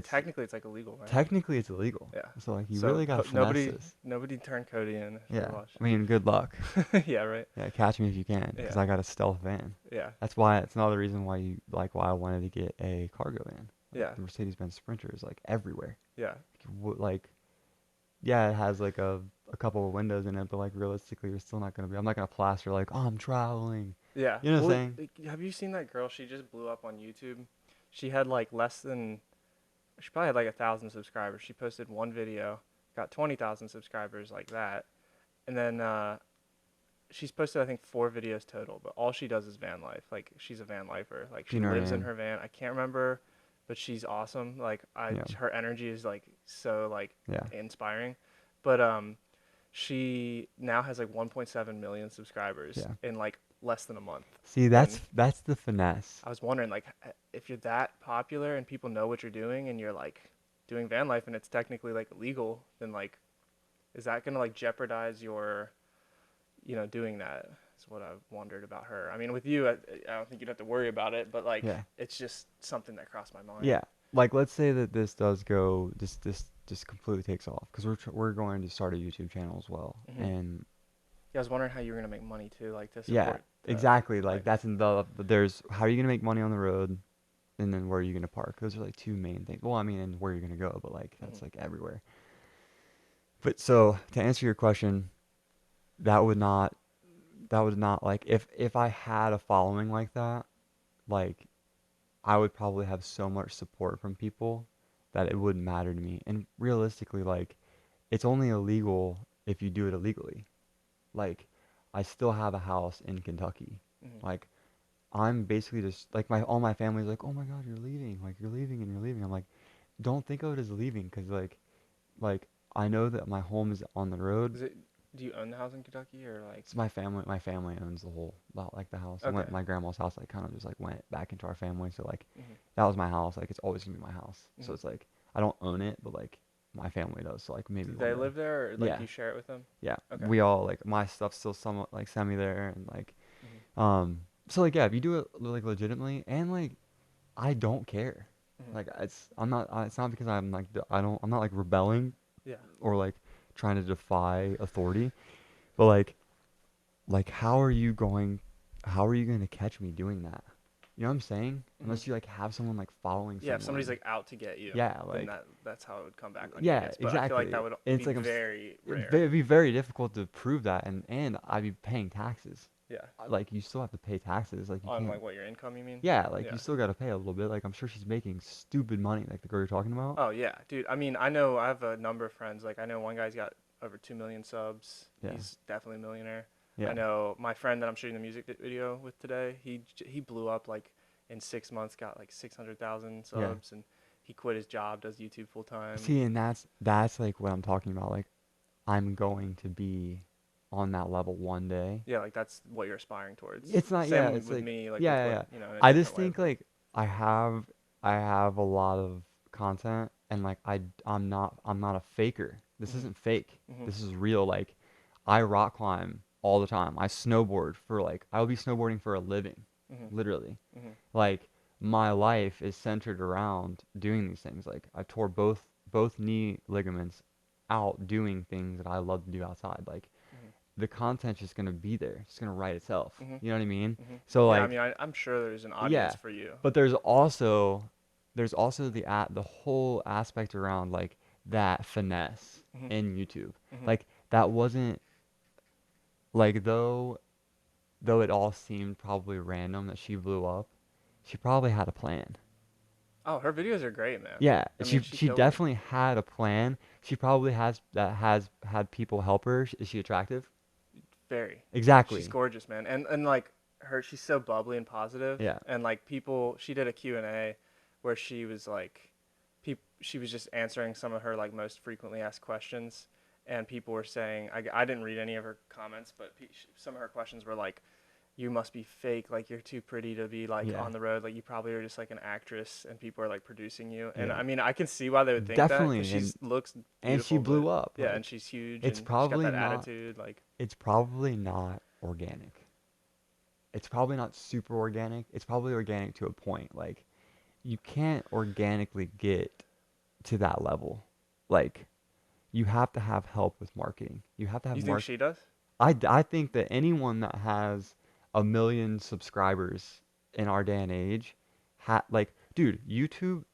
technically it's like illegal, right? Technically it's illegal. Yeah. So like you really gotta finesse this. Nobody turned Cody in. Yeah. I mean, good luck. Yeah, right. Yeah, catch me if you can, because I got a stealth van. Yeah. That's why it's another reason why I wanted to get a cargo van. Like, the Mercedes-Benz Sprinter is like everywhere. Yeah. Like, yeah, it has like a couple of windows in it, but like realistically, you're still not gonna be. I'm not gonna plaster like, oh, I'm traveling. Yeah. You know what I'm saying? Have you seen that girl? She just blew up on YouTube. she had like she probably had like 1,000 subscribers. She posted one video, got 20,000 subscribers like that, and then she's posted I think 4 videos total. But all she does is van life. Like she's a van lifer. Like she You know what I lives in mean? her van. I can't remember, but she's awesome. Like Yeah. her energy is like so like Yeah. inspiring. But she now has like 1.7 million subscribers Yeah. in like less than a month. See, And that's the finesse. I was wondering, like, if you're that popular and people know what you're doing and you're like doing van life and it's technically like illegal, then like, is that gonna like jeopardize your, doing that? Is what I've wondered about her. I mean, with you, I don't think you'd have to worry about it, but like, Yeah. it's just something that crossed my mind. Yeah. Like, let's say that this does go, this just completely takes off, because we're going to start a YouTube channel as well, Mhm. and Yeah, I was wondering how you were gonna make money too, like to yeah, support. exactly. Like like- that's in there's how are you gonna make money on the road, and then where are you gonna park? Those are like 2 main things. Well, I mean, and where you're gonna go, but like that's Mhm. like everywhere. But so to answer your question, that would not like if I had a following like that, like I would probably have so much support from people that it wouldn't matter to me. And realistically, like it's only illegal if you do it illegally. Like I still have a house in Kentucky. Mhm. Like I'm basically just like all my family's like, "Oh my God, you're leaving. Like you're leaving and you're leaving." I'm like, "Don't think of it as leaving, 'cause like I know that my home is on the road." Do you own the house in Kentucky or like? It's my family owns the whole like the house. Okay. My grandma's house like kind of just like went back into our family, so like Mhm. that was my house. Like it's always gonna be my house. So Mhm. it's like I don't own it, but like my family does. So like maybe Do one they day. live there or like Yeah. do you share it with them? Yeah. Okay. We all like my stuff's still somewhat like semi there, and like Mhm. so like yeah, if you do it like legitimately, and like I don't care. Mhm. Like it's not because I'm like I'm not like rebelling Yeah. or like trying to defy authority, but like how are you going to catch me doing that? You know what I'm saying? Unless you like have someone like following Yeah, if someone. somebody's like out to get you, Yeah, then like that's how it would come back on you, I yeah, guess. But I feel like exactly. that would And be it's like very rare. it'd be very difficult to prove that, and I'd be paying taxes. Yeah. Like you still have to pay taxes. Like you On can't. like what your income, you mean? Yeah, like Yeah. you still got to pay a little bit. Like I'm sure she's making stupid money, like the girl you're talking about. Oh yeah, dude. I mean, I know I have a number of friends. Like I know one guy's got over 2 million subs. Yeah. He's definitely a millionaire. Yeah. I know my friend that I'm shooting the music video with today. He blew up like in 6 months, got like 600,000 subs, and he quit his job, does YouTube full time. See, and that's like what I'm talking about. Like I'm going to be on that level one day. Yeah, like that's what you're aspiring towards. It's not. Same Yeah, it's with like me. Like yeah, with yeah, what, yeah. in a I just different way. think like I have a lot of content, and like I'm not a faker. This Mhm. isn't fake. Mhm. This is real. Like I rock climb all the time. I snowboard for like I will be snowboarding for a living, Mhm. literally. Mhm. Like my life is centered around doing these things. Like I tore both knee ligaments out doing things that I love to do outside. Like Mhm. the content's just gonna be there. It's gonna write itself. Mhm. You know what I mean? Mhm. So Yeah, I like mean, I'm sure there's an audience yeah, for you. but there's also the whole aspect around like that finesse Mhm. in YouTube. Mhm. Like that wasn't like though it all seemed probably random that she blew up, she probably had a plan. Oh, her videos are great, man. Yeah, I she mean, she she kills it. definitely had a plan. She probably has had people help her. Is she attractive? Very. She's Exactly. gorgeous, man. And like she's so bubbly and positive. Yeah. And like she did a Q&A where she was like, she was just answering some of her like most frequently asked questions, and people were saying, I didn't read any of her comments, but some of her questions were like, you must be fake, like you're too pretty to be like Yeah. on the road, like you probably are just like an actress and people are like producing you. And Yeah. I mean, I can see why they would think that, Definitely, because she and looks beautiful, and she blew but up. yeah, Like, and she's huge, it's and she's got probably that not. attitude, like It's probably not organic. It's probably not super organic. It's probably organic to a point. Like you can't organically get to that level. Like you have to have help with marketing. You have to have you think she does? I think that anyone that has 1 million subscribers in our day and age, like, dude, YouTube,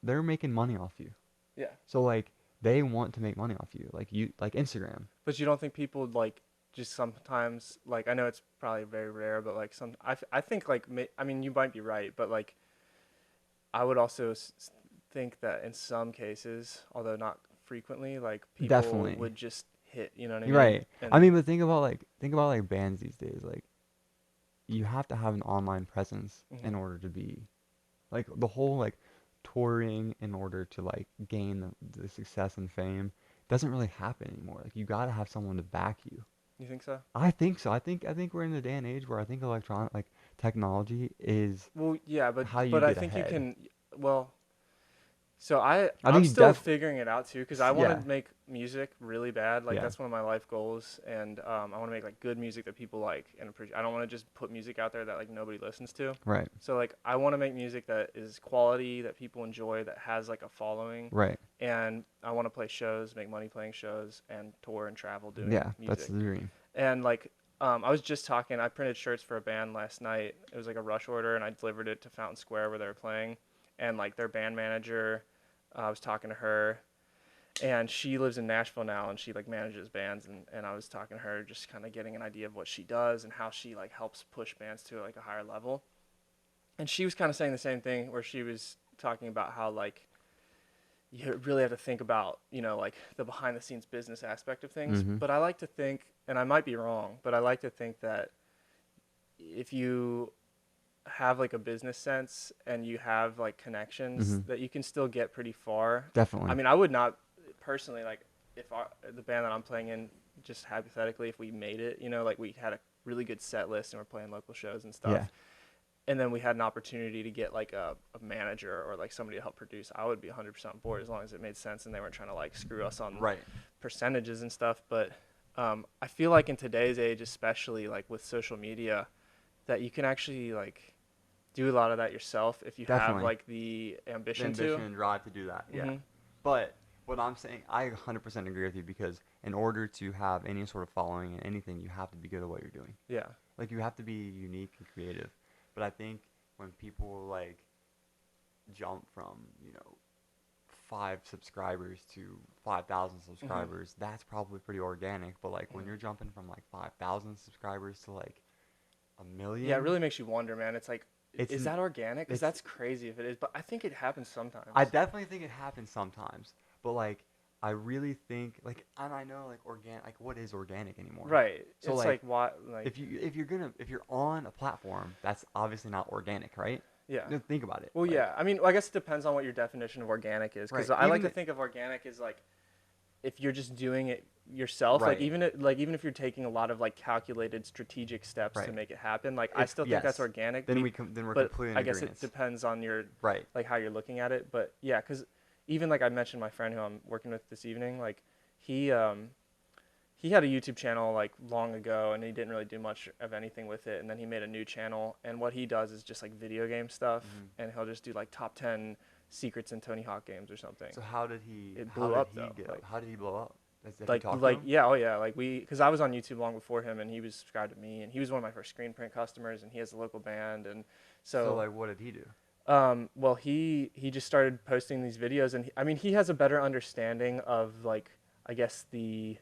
they're making money off you. Yeah. So like, they want to make money off you, like Instagram. But you don't think people like just sometimes, like, I know it's probably very rare, but like I think like I mean, you might be right, but like I would also think that in some cases, although not frequently, like people Definitely. would just hit, you know what I You're mean? right. And I mean, but think about like bands these days. Like you have to have an online presence in order to be like the whole like touring in order to like gain the success and fame doesn't really happen anymore. Like you got to have someone to back you. you think so? I think so. I think we're in a day and age where I think electronic like technology is Well, yeah, how you but I get think ahead. you can. Well, so I I'm think you still figuring it out too, because I want Yeah. to make music really bad. Like Yeah. that's one of my life goals, and I want to make like good music that people like and appreciate. I don't want to just put music out there that like nobody listens to. Right. So like I want to make music that is quality, that people enjoy, that has like a following, Right. and I want to play shows, make money playing shows, and tour and travel doing Yeah, music. that's the dream. And like I was just talking. I printed shirts for a band last night. It was like a rush order, and I delivered it to Fountain Square where they were playing, and like their band manager. I was talking to her, and she lives in Nashville now, and she like manages bands, and I was talking to her, just kind of getting an idea of what she does and how she like helps push bands to like a higher level. And she was kind of saying the same thing, where she was talking about how like you really have to think about, you know, like the behind the scenes business aspect of things. Mhm. But I like to think, and I might be wrong, but I like to think that if you have like a business sense and you have like connections, Mhm. that you can still get pretty far. Definitely. I mean, I would not personally, like if the band that I'm playing in, just hypothetically, if we made it, you know, like we had a really good set list and we're playing local shows and stuff, Yeah. and then we had an opportunity to get like a manager or like somebody to help produce, I would be 100% on board, as long as it made sense and they weren't trying to like screw us on Right. percentages and stuff. But I feel like in today's age, especially like with social media, that you can actually like do a lot of that yourself if you have Definitely. like the ambition, and drive to do that. Yeah. Mhm. But what I'm saying, I 100% agree with you, because in order to have any sort of following in anything, you have to be good at what you're doing. Yeah. Like you have to be unique and creative. But I think when people like jump from, 5 subscribers to 5,000 subscribers, that's probably pretty organic. But like when you're jumping from like 5,000 subscribers to like a million, Yeah, it really makes you wonder, man. It's like, It's is n- that organic? Because it's- that's crazy if it is. But I think it happens sometimes. I definitely think it happens sometimes. But like I really think like, and I know like organic, like what is organic anymore? Right. So, it's like, like what, like, If you're on a platform, that's obviously not organic, right? yeah. No, think about it. Well, like, yeah. I mean, I guess it depends on what your definition of organic is. Because Right, I like even to the- think of organic as like, if you're just doing it yourself, Right. like even if you're taking a lot of like calculated strategic steps to Right. make it happen, like I If- still think that's yes. organic. Then we're but completely in I guess agreement. it depends on your Right. like how you're looking at it. But yeah, because even like I mentioned, my friend who I'm working with this evening, like he had a YouTube channel like long ago, and he didn't really do much of anything with it. And then he made a new channel, and what he does is just like video game stuff, and he'll just do like top 10 secrets in Tony Hawk games or something. So how did he? It how blew did up, he though, get? like- How did he blow up? Did you like talk to like him? yeah, oh yeah, like because I was on YouTube long before him, and he was subscribed to me, and he was one of my first screen print customers, and he has a local band, and So like, what did he do? well, he just started posting these videos, and I mean, he has a better understanding of like, I guess, the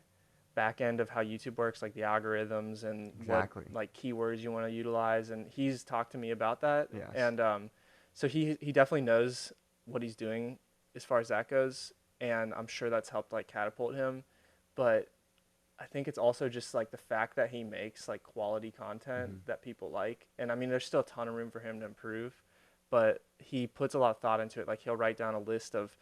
back end of how YouTube works, like the algorithms and Exactly. what like keywords you want to utilize, and he's talked to me about that. Yes. And so he definitely knows what he's doing as far as that goes, and I'm sure that's helped like catapult him. But I think it's also just like the fact that he makes like quality content that people like, and I mean, there's still a ton of room for him to improve, but he puts a lot of thought into it. Like he'll write down a list of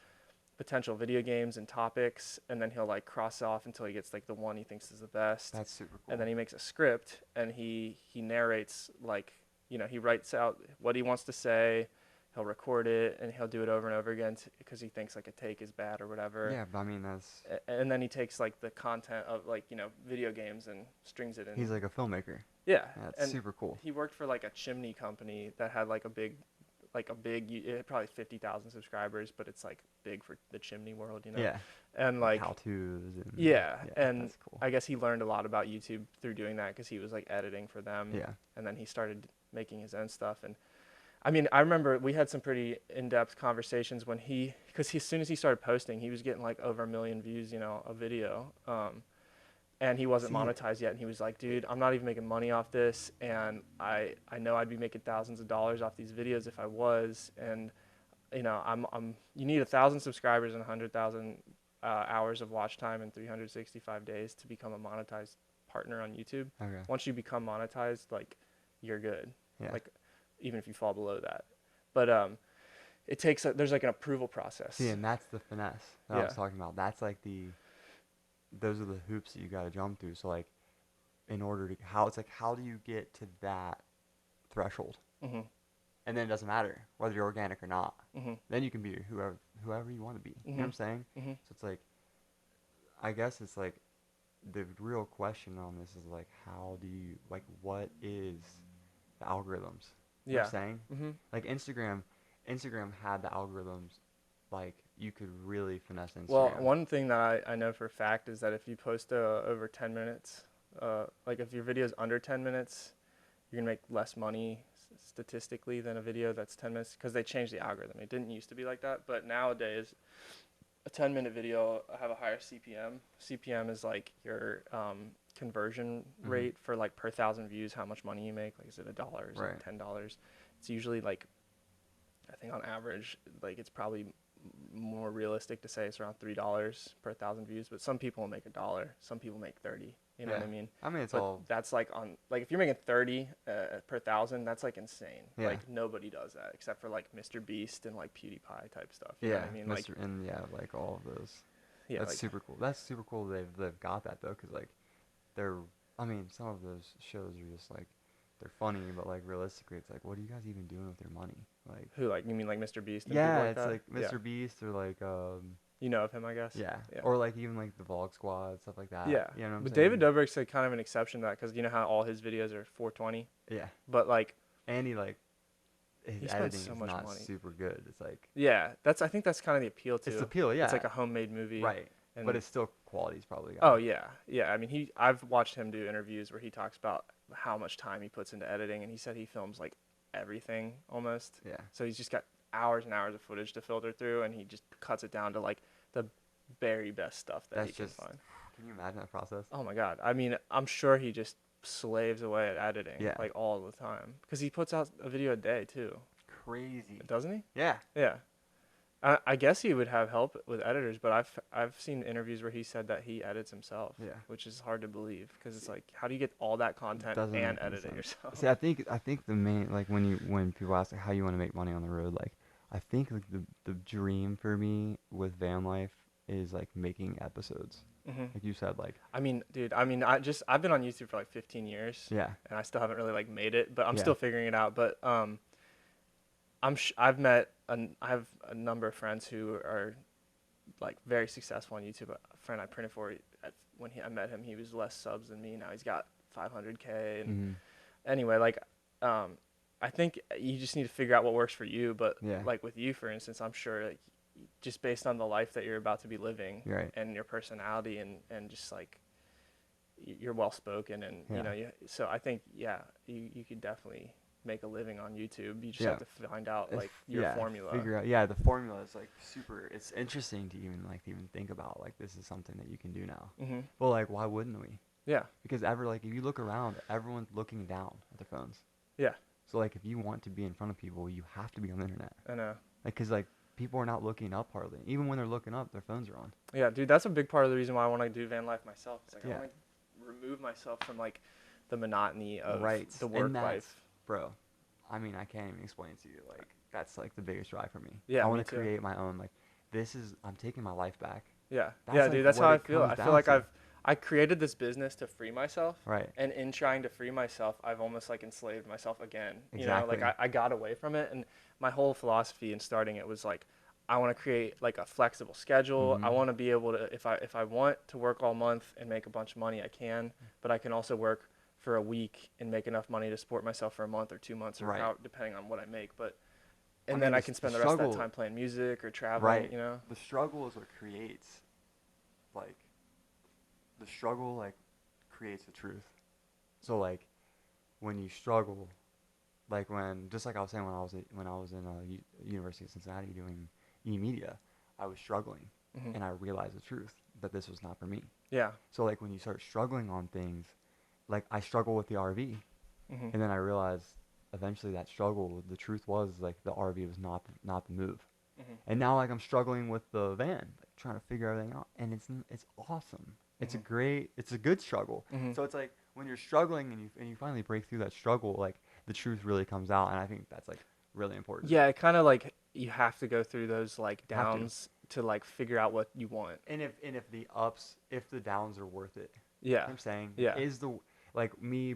potential video games and topics, and then he'll like cross off until he gets like the one he thinks is the best. That's super cool. And then he makes a script, and he narrates, like, he writes out what he wants to say, he'll record it, and he'll do it over and over again because he thinks like a take is bad or whatever. Yeah, but I mean that's. And then he takes like the content of like video games and strings it in. He's like a filmmaker. Yeah, That's and super cool. he worked for like a chimney company that had like a big, it had probably 50,000 subscribers, but it's like big for the chimney world, Yeah. And like How tos and. yeah, and that's cool. I guess he learned a lot about YouTube through doing that because he was like editing for them. Yeah. And then he started making his own stuff. And I mean, I remember we had some pretty in-depth conversations when because as soon as he started posting, he was getting like over 1 million views, a video. And he wasn't monetized yet. And he was like, dude, I'm not even making money off this. And I know I'd be making thousands of dollars off these videos if I was. And you know, you need 1,000 subscribers and 100,000 hours of watch time in 365 days to become a monetized partner on YouTube. Okay. Once you become monetized, like, you're good. Yeah. Like, even if you fall below that. But it takes there's like an approval process. See, and that's the finesse that I was Yeah. talking about. That's like those are the hoops that you got to jump through. So like, in order to how do you get to that threshold? Mm-hmm. And then it doesn't matter whether you're organic or not. Mm-hmm. Then you can be whoever you want to be. You know what I'm saying? Mm-hmm. So it's like, I guess it's like, the real question on this is like, how do you, like, what is the algorithms? You know what I'm saying? Mm-hmm. Like Instagram had the algorithms, like, you could really finesse Instagram. Well, one thing that I know for a fact is that if you post over 10 minutes, like if your video is under 10 minutes, you're gonna make less money statistically than a video that's 10 minutes, because they changed the algorithm. It didn't used to be like that, but nowadays a 10-minute video have a higher CPM. CPM is like your conversion rate for like per 1,000 views, how much money you make. Like, is it $1? Is it $10? It's usually like, I think on average, like, it's probably more realistic to say it's around $3 per 1,000 views, but some people will make $1, some people make 30. You know what I mean? I mean, it's but all. that's like on, like, if you're making 30 per 1,000, that's like insane. Yeah. Like, nobody does that except for like Mr. Beast and like PewDiePie type stuff. You know what I mean? Like, And yeah, like all of those. yeah, That's like, super cool. That's super cool. They've got that though, because like, I mean, some of those shows are just like, they're funny, but like realistically, it's like, what are you guys even doing with your money? Like, who, like, you mean like Mr. Beast and yeah, people like it's that? like Mr. Yeah. Beast or like You know of him, I guess. yeah. Yeah. Or like even like the Vlog Squad, stuff like that. Yeah. You know what I'm But saying? David Dobrik's like kind of an exception to that, because you know how all his videos are 420, Yeah. but like, And he like, his He spends editing so is much not money. super good. It's like, yeah, I think that's kind of the appeal to it's it. the appeal, yeah. It's like a homemade movie. right. And But it's still quality's probably got. oh yeah, yeah. I mean, I've watched him do interviews where he talks about how much time he puts into editing, and he said he films like everything almost. Yeah. So he's just got hours and hours of footage to filter through, and he just cuts it down to like the very best stuff that That's he can just- find. Can you imagine that process? Oh my god. I mean, I'm sure he just slaves away at editing, Yeah. like all the time, because he puts out a video a day too, Crazy. doesn't he? Yeah. Yeah. I guess he would have help with editors, but I've seen interviews where he said that he edits himself. Yeah. Which is hard to believe, because it's like, how do you get all that content Doesn't and make any edit it sense. yourself? See, I think the main, like, when people ask like, how you want to make money on the road, like, I think like the dream for me with van life is like making episodes. Mm-hmm. Like you said, like, I mean, dude, I've been on YouTube for like 15 years. yeah. And I still haven't really like made it, but I'm Yeah. still figuring it out. But I've met I have a number of friends who are like very successful on YouTube. A friend I printed for, when I met him, he was less subs than me. Now he's got 500K. And Mhm. anyway, like, I think you just need to figure out what works for you. But Yeah. like with you, for instance, I'm sure like, just based on the life that you're about to be living, Right. and your personality, and just like, you're well spoken, and Yeah. you know, so I think, yeah, you could definitely make a living on YouTube. You just Yeah. have to find out If- like your yeah, formula. Figure out. Yeah, the formula is like super. It's interesting to even think about, like, this is something that you can do now. Mm-hmm. Well, like, why wouldn't we? Yeah. Because if you look around, everyone's looking down at their phones. Yeah. So like, if you want to be in front of people, you have to be on the internet. I know. Like, cause like people are not looking up hardly. Even when they're looking up, their phones are on. Yeah, dude, that's a big part of the reason why I want to do van life myself. It's like, Yeah. I want to remove myself from like the monotony of Right. the work And that's- life. Bro, I mean, I can't even explain it to you. Like, that's like the biggest drive for me. Yeah, I me want to too. create my own. Like, I'm taking my life back. Yeah. That's Yeah, like dude, that's what how I it feel. comes I feel down like to. I created this business to free myself. Right. And in trying to free myself, I've almost like enslaved myself again. You Exactly. know, like I got away from it, and my whole philosophy in starting it was like, I want to create like a flexible schedule. I Mhm. want to be able to, if I want to work all month and make a bunch of money, I can, but I can also work for a week and make enough money to support myself for a month or 2 months, or Right. how, depending on what I make. But I and mean, then I the can s- spend the the rest of that struggle- time playing music or traveling. Right. You know. The struggle is what creates, like, the struggle like creates the truth. So like, when you struggle, like just like I was saying when I was in University of Cincinnati doing e-media, I was struggling, Mhm. and I realized the truth that this was not for me. Yeah. So like when you start struggling on things, like I struggle with the RV, Mhm. and then I realized eventually that struggle, the truth was like the RV was not the move. And now like I'm struggling with the van, like, trying to figure everything out, and it's awesome. It's a good struggle. So it's like when you're struggling and you finally break through that struggle, like the truth really comes out, and I think that's like really important. Yeah, it kind of like you have to go through those like downs to like figure out what you want. And if the downs are worth it. Yeah. You know what I'm saying? Yeah. Like me,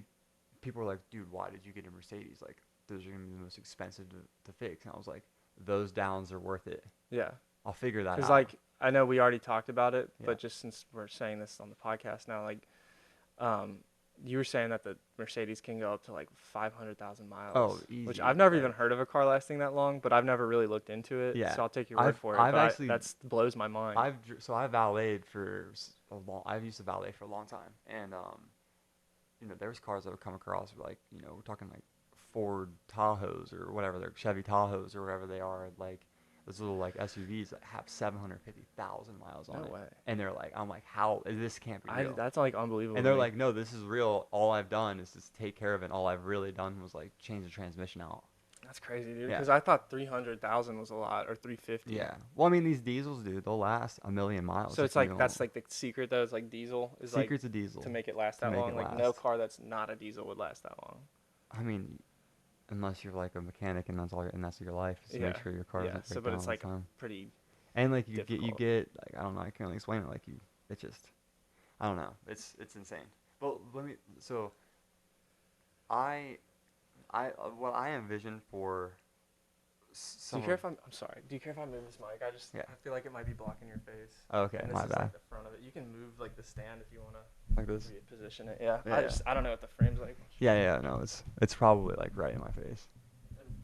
people are like, dude, why did you get a Mercedes? Like those are gonna be the most expensive to fix. And I was like, those downs are worth it. Yeah. I'll figure that out. Because like I know we already talked about it, Yeah. but just since we're saying this on the podcast now, like you were saying that the Mercedes can go up to like 500,000 miles. Oh, easy. Which I've never Like- even heard of a car lasting that long, but I've never really looked into it. Yeah. So I'll take your word for it. I've but actually- that blows my mind. I valeted for I've used to valet for a long time, and there's cars that would come across like we're talking like Ford Tahoes or whatever, they're Chevy Tahoes or whatever they are, like those little like SUVs that have 750,000 miles on No it. way. And they're like, I'm like, how this can't be real. That's like unbelievable. And to they're me. like, no, this is real. All I've done is just take care of it. All I've really done was like change the transmission out. That's crazy, dude. Yeah. Because I thought 300,000 was a lot, or 350. Yeah. Well, I mean, these diesels, dude, they'll last a million miles. So if it's you like don't- that's like the secret though. It's like diesel is secret's like a diesel to make it last to that make long. it Like no last. car that's not a diesel would last that long. I mean, unless you're like a mechanic and that's your life, is to Yeah. make sure your car Yeah. doesn't So, break but down it's all like the time. pretty. And like you difficult. get like I don't know, I can't really explain it. Like it just I don't know. It's insane. But what I envision for Do you care if I'm sorry? Do you care if I move this mic? I feel like it might be blocking your face. Okay, And this my is bad. like the front of it. You can move like the stand if you wanna Like this. reposition it. Yeah. Yeah. I don't know what the frame's like. Yeah, no, it's probably like right in my face.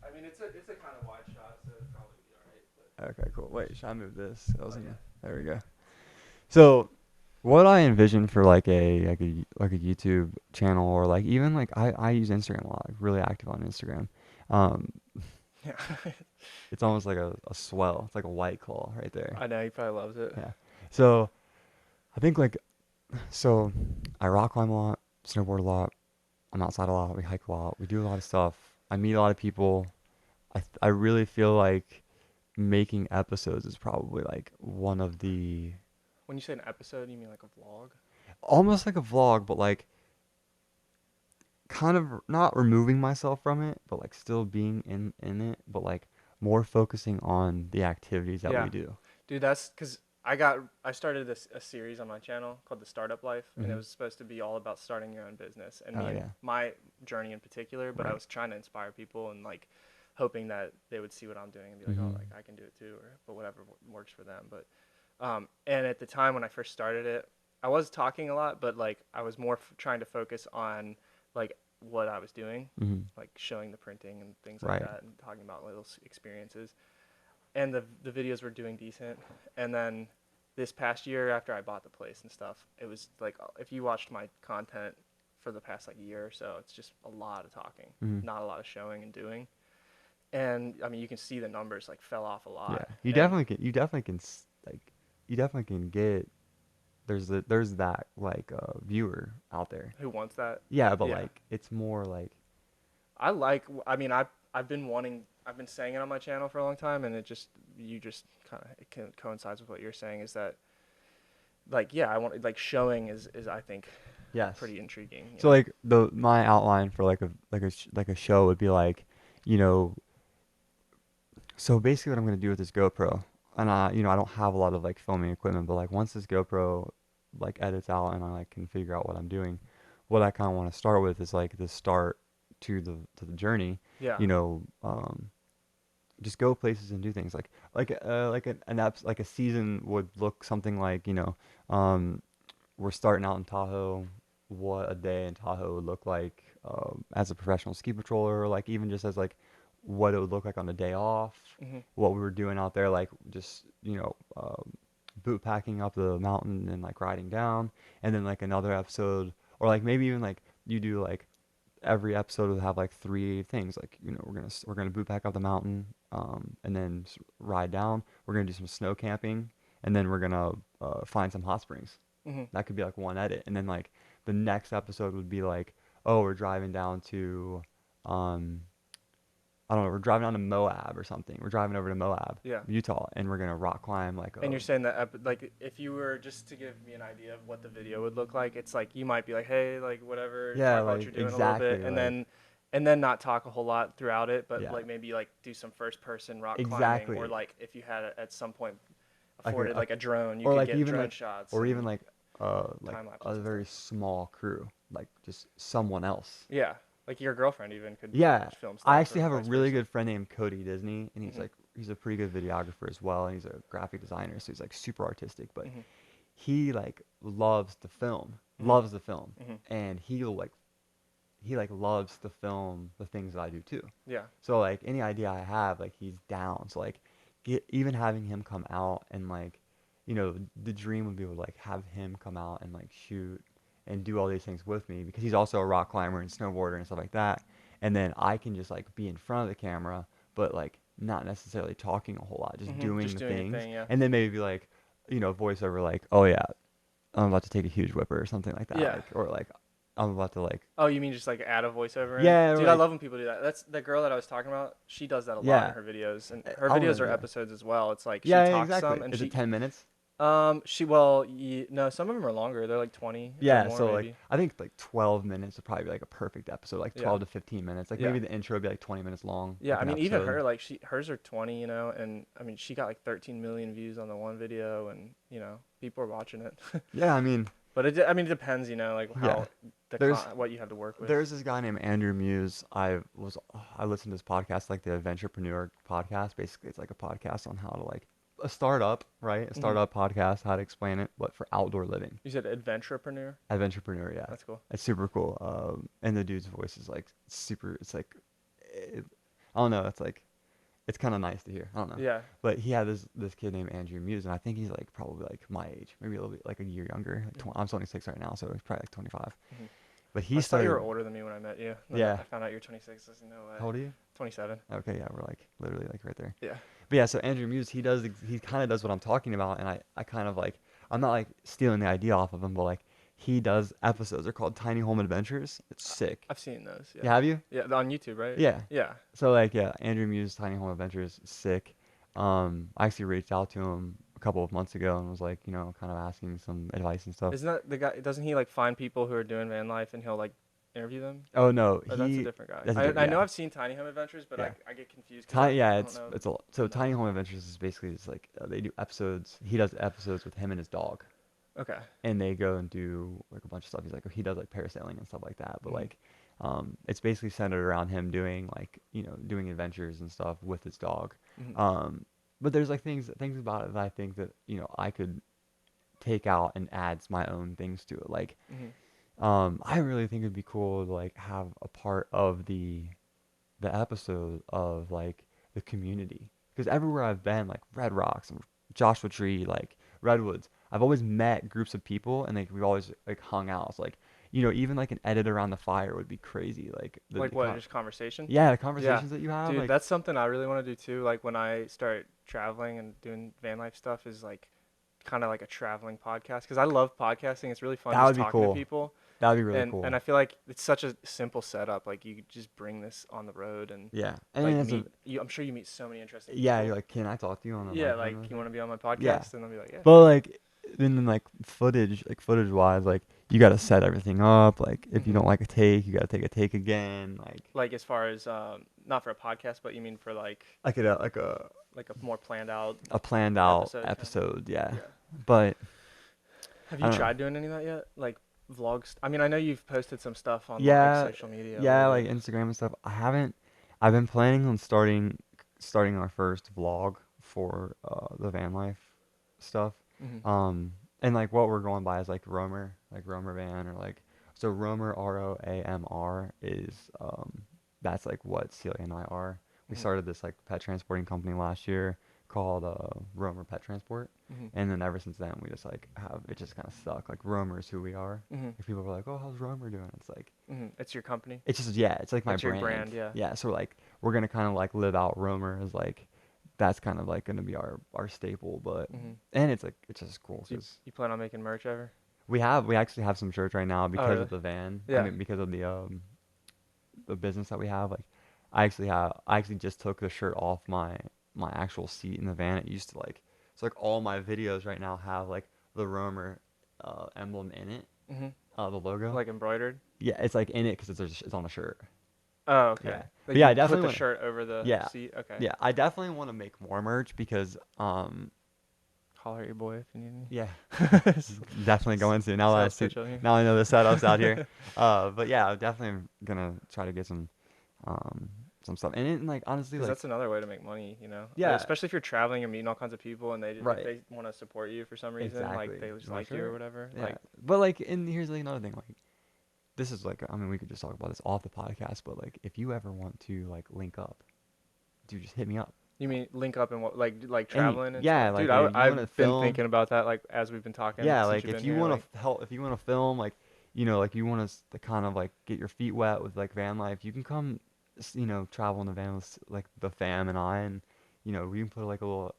I mean it's a kind of wide shot, so it'd probably be alright. But Okay, cool. Wait, should I move this? yeah. There we go. So, what I envision for like a YouTube channel, or like even like I use Instagram a lot, like really active on Instagram. yeah. It's almost like a swell. It's like a White Claw right there. I know he probably loves it. Yeah. So, I think I rock climb a lot, snowboard a lot. I'm outside a lot. We hike a lot. We do a lot of stuff. I meet a lot of people. I really feel like making episodes is probably like one of the When you say an episode, you mean like a vlog? almost like a vlog, but like kind of not removing myself from it, but like still being in it, but like more focusing on the activities that Yeah. we do. Dude, that's because I started a series on my channel called The Startup Life, and it Mhm. was supposed to be all about starting your own business and Oh, me and yeah. my journey in particular. But I Right. was trying to inspire people and like hoping that they would see what I'm doing and be like, Mhm. oh, like I can do it too, but whatever works for them. But and at the time when I first started it, I was talking a lot, but like I was more trying to focus on like what I was doing, Mm-hmm. like showing the printing and things Right. like that, and talking about little experiences. And the videos were doing decent. And then this past year, after I bought the place and stuff, it was like if you watched my content for the past like year or so, it's just a lot of talking, Mhm. not a lot of showing and doing. And I mean, you can see the numbers like fell off a lot. Yeah, you And- definitely can get. There's that like viewer out there. Who wants that? Yeah, but Yeah. like it's more like I mean, I've been saying it on my channel for a long time, and you just kind of coincides with what you're saying, is that like, yeah, I want like showing is I think yes. pretty intriguing. you So know? like my outline for like a show would be like, so basically what I'm gonna do with this GoPro, and I don't have a lot of like filming equipment, but like once this GoPro like edits out and I like can figure out what I'm doing, what I kind of want to start with is like the start to the journey. Yeah. Just go places and do things like a season would look something like we're starting out in Tahoe, what a day in Tahoe would look like as a professional ski patroller, or like even just as like what it would look like on a day off, Mhm. what we were doing out there, like just boot packing up the mountain and like riding down, and then like another episode, or like maybe even like you do like every episode will have like 3 things, like we're gonna boot pack up the mountain, and then ride down, we're gonna do some snow camping, and then we're gonna find some hot springs. Mhm. That could be like one edit, and then like the next episode would be like, oh, we're driving down to I don't know, we're driving down to Moab or something. We're driving over to Moab, Yeah. Utah, and we're gonna rock climb like a. And you're saying that, like, if you were just to give me an idea of what the video would look like, it's like you might be like, hey, like whatever, Yeah, talk about what like, you're doing exactly, a little bit, and like- then not talk a whole lot throughout it, but Yeah. like maybe like do some first person rock Exactly. climbing, or like if you had at some point Like afforded like a drone, you or could like get even drone like, shots. or and- even like time-lapses a and very small crew, like just someone else. yeah, like your girlfriend even could Yeah, film stuff. I actually or have a vice really versa. good friend named Cody Disney, and he's Mhm. like he's a pretty good videographer as well, and he's a graphic designer, so he's like super artistic, but Mhm. he like loves to film, Mhm. and he like loves to film the things that I do too. Yeah. So like any idea I have, like he's down. So like even having him come out and like, you know, the dream would be to like have him come out and like shoot and do all these things with me because he's also a rock climber and snowboarder and stuff like that. And then I can just like be in front of the camera, but like not necessarily talking a whole lot, just Mhm, doing just the doing your things. thing, yeah. And then maybe be like, you know, voiceover like, oh yeah, I'm about to take a huge whipper or something like that. Yeah. Like, or like I'm about to like. Oh, you mean just like add a voiceover? Yeah, Dude, I like- love when people do that. That's the girl that I was talking about. She does that a lot Yeah. in her videos, and her I'll videos are remember. episodes as well. It's like she Yeah, talks exactly. some, and Is she it 10 minutes? no, some of them are longer. They're like 20. or Yeah, more, so maybe. like I think like 12 minutes would probably be like a perfect episode, like Yeah. 12 to 15 minutes. Like Yeah. maybe the intro would be like 20 minutes long. Yeah, like I an mean, even episode. her, like hers are 20, and I mean, she got like 13 million views on the one video, and people are watching it. Yeah, I mean, But it depends, like how There's- what you have to work with. there's this guy named Andrew Muse. I listened to his podcast, like the Adventurepreneur podcast. Basically, it's like a podcast on how to like a startup, right? A startup podcast, how to explain it, but for outdoor living. You said adventurepreneur. Adventurepreneur, yeah. That's cool. It's super cool. And the dude's voice is like super. It's like, I don't know. It's like, it's kind of nice to hear. I don't know. Yeah. But he had this kid named Andrew Muse, and I think he's like probably like my age, maybe a little bit like a year younger. Like I'm 26 right now, so he's probably like 25. Mhm. But I he thought started. you were older than me when I met you. Then Yeah. I found out you're 26. I said, no way. How old are you? 27. Okay, yeah, we're like literally like right there. Yeah. But yeah, so Andrew Muse, he kind of does what I'm talking about, and I kind of like, I'm not like stealing the idea off of him, but like he does episodes. They're called Tiny Home Adventures. It's sick. I've seen those. Yeah, Yeah. have you? Yeah, on YouTube, right? Yeah. Yeah. So like yeah, Andrew Muse Tiny Home Adventures, sick. I actually reached out to him a couple of months ago and was like, kind of asking some advice and stuff. Isn't that the guy? Doesn't he like find people who are doing van life and he'll like interview them? Oh no, Or that's a different guy. that's a I different- know yeah. I've seen Tiny Home Adventures, but Yeah. I get confused. 'cause I Yeah, don't it's know. it's a lot. So Tiny Home Adventures is basically just like they do episodes. He does episodes with him and his dog, Okay. and they go and do like a bunch of stuff. He does like parasailing and stuff like that. But Mhm. like, it's basically centered around him doing like doing adventures and stuff with his dog. Mhm. But there's like things about it that I think that I could take out and add my own things to it. Like, Mhm. I really think it'd be cool to like have a part of the episode of like the community, because everywhere I've been, like Red Rocks and Joshua Tree, like Redwoods, I've always met groups of people and like we've always like hung out. So like even like an edit around the fire would be crazy. Like Like what? Just conversation? yeah, the conversations that you have. Dude, like, that's something I really want to do too. Like when I start traveling and doing van life stuff, is like kind of like a traveling podcast, because I love podcasting. It's really fun That just would be talking cool. to people. that'd be really and cool. and I feel like it's such a simple setup. Like you could just bring this on the road and yeah, and like it's a- I'm sure you meet so many interesting yeah, people. you're like, can I talk to you on the Yeah, microphone?" like you want to be on my podcast, Yeah. and I'll be like, yeah. But like then like footage wise, like you gotta set everything up. Like if you Mhm. don't like a take, you gotta take a take again. Like as far as not for a podcast, but you mean for like Like a more planned out. planned out Episode, yeah. episode, yeah. Yeah. But Have I you don't know. tried doing any of that yet? Like vlogs? I mean, I know you've posted some stuff on Yeah, like, social media. yeah, or like whatever. Instagram and stuff. I've been planning on starting our first vlog for the van life stuff. Mhm. And like what we're going by is like Roamer van, or like, so Roamer, ROAMR is that's like what Celia and I are. We Mhm. started this like pet transporting company last year called Roamer Pet Transport, Mhm. and then ever since then we just like have it just kind of stuck. Like Roamer is who we are. Mhm. If people are like, oh, how's Roamer doing? It's like Mhm. It's your company. it's just it's like my It's your brand. brand, yeah. Yeah, so like we're gonna kind of like live out Roamer as like that's kind of like gonna be our staple, but Mhm. and it's like it's just cool So you, because you plan on making merch ever? we actually have some shirts right now because really? of the van. Yeah. I mean because of the business that we have. Like I actually just took the shirt off my actual seat in the van. It used to like, so like all my videos right now have like the Roamer emblem in it, Mhm. the logo. Like embroidered. Yeah, it's like in it because it's on a shirt. Oh, okay. Yeah. Like But yeah, I you put definitely the wanna- shirt over the Yeah. seat. Okay. Yeah, I definitely want to make more merch because Holler at your boy if you need any. yeah, definitely going to now that I Sales see, pitch on you. now I know the setups out here. But yeah, I'm definitely gonna try to get some stuff. And it, like honestly, Because like that's another way to make money, you know. Yeah. Especially if you're traveling and meeting all kinds of people, and if Right. they want to support you for some reason, like Exactly. they just You want like you or shirt? whatever. Yeah. Like, But like, and here's like another thing. Like, this is like, I mean, we could just talk about this off the podcast. But like, if you ever want to like link up, dude, just hit me up. you mean link up and what, like traveling and yeah, stuff? like, Dude, if you wanna I've been film- thinking about that like as we've been talking. Yeah, since like you've if been you here, want like, to help, if you want to film, like, you know, like you want to kind of like get your feet wet with like van life, you can come, you know, travel in the van with like the fam and I, and you know, we can put like a little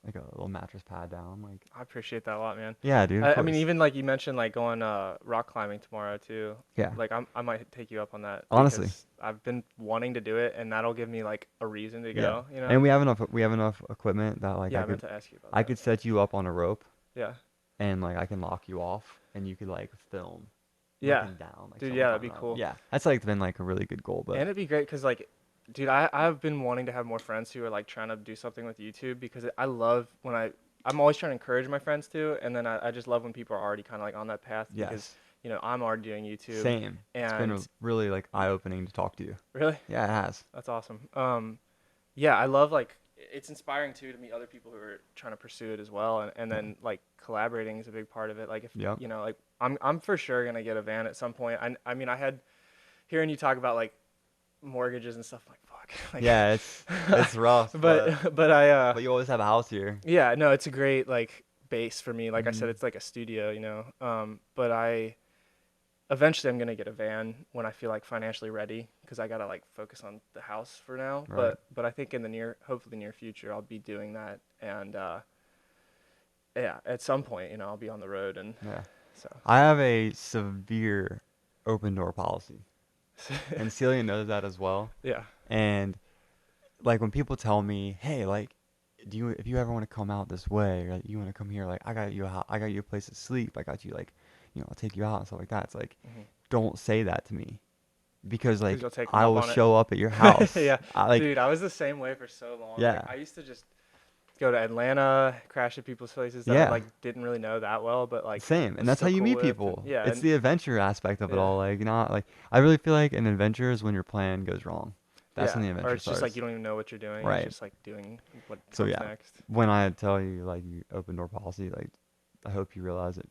like a little mattress pad down, like. I appreciate that a lot, man. Yeah, dude. Of I mean, course. even like you mentioned, like going rock climbing tomorrow too. Yeah. Like I might take you up on that. Honestly. because I've been wanting to do it, and that'll give me like a reason to Yeah. go. You know. And we have enough equipment that like yeah, I I meant could to ask you about I that. could set you up on a rope Yeah. and like I can lock you off and you could like film. Yeah. Looking down, like Dude, someone yeah, that'd climbing be up. cool. Yeah, that's like been like a really good goal, but And it'd be great because, like, dude, I've been wanting to have more friends who are like trying to do something with YouTube, because I love when I'm always trying to encourage my friends to, and then I just love when people are already kind of like on that path, because yes, you know I'm already doing YouTube. same. It's been And really like eye opening to talk to you. really, Yeah, it has. that's awesome. Yeah, I love, like, it's inspiring too to meet other people who are trying to pursue it as well, and then like collaborating is a big part of it. Like if Yep. you know, like I'm for sure gonna get a van at some point. I mean, I had hearing you talk about like mortgages and stuff, like fuck. Like, Yeah, it's rough, but you always have a house here. yeah, no, it's a great like base for me. Like I said, Mhm. it's like a studio, you know. But eventually I'm gonna get a van when I feel like financially ready, because I gotta like focus on the house for now. Right. But I think in the hopefully near future, I'll be doing that, and yeah, at some point, you know, I'll be on the road, and Yeah, so. I have a severe open door policy, and Celia knows that as well. Yeah. And like when people tell me, hey, like, if you ever want to come out this way, or like, you want to come here, like I got you a place to sleep, I got you, like, you know, I'll take you out and stuff like that. It's like, Mhm. don't say that to me, because like you'll take 'em I up will on it. show up at your house. Yeah, like, dude, I was the same way for so long. Yeah. Like, I used to just go to Atlanta, crash at people's places that Yeah. I like didn't really know that well, but like same, was and that's how still you cool meet with, people. and, yeah, It's and, the adventure aspect of it Yeah. all. Like, not like, I really feel like an adventure is when your plan goes wrong. That's when the adventure or it's starts. just like you don't even know what you're doing. Right. It's just like doing what So, comes yeah. next. When I tell you like you open door policy, like I hope you realize it.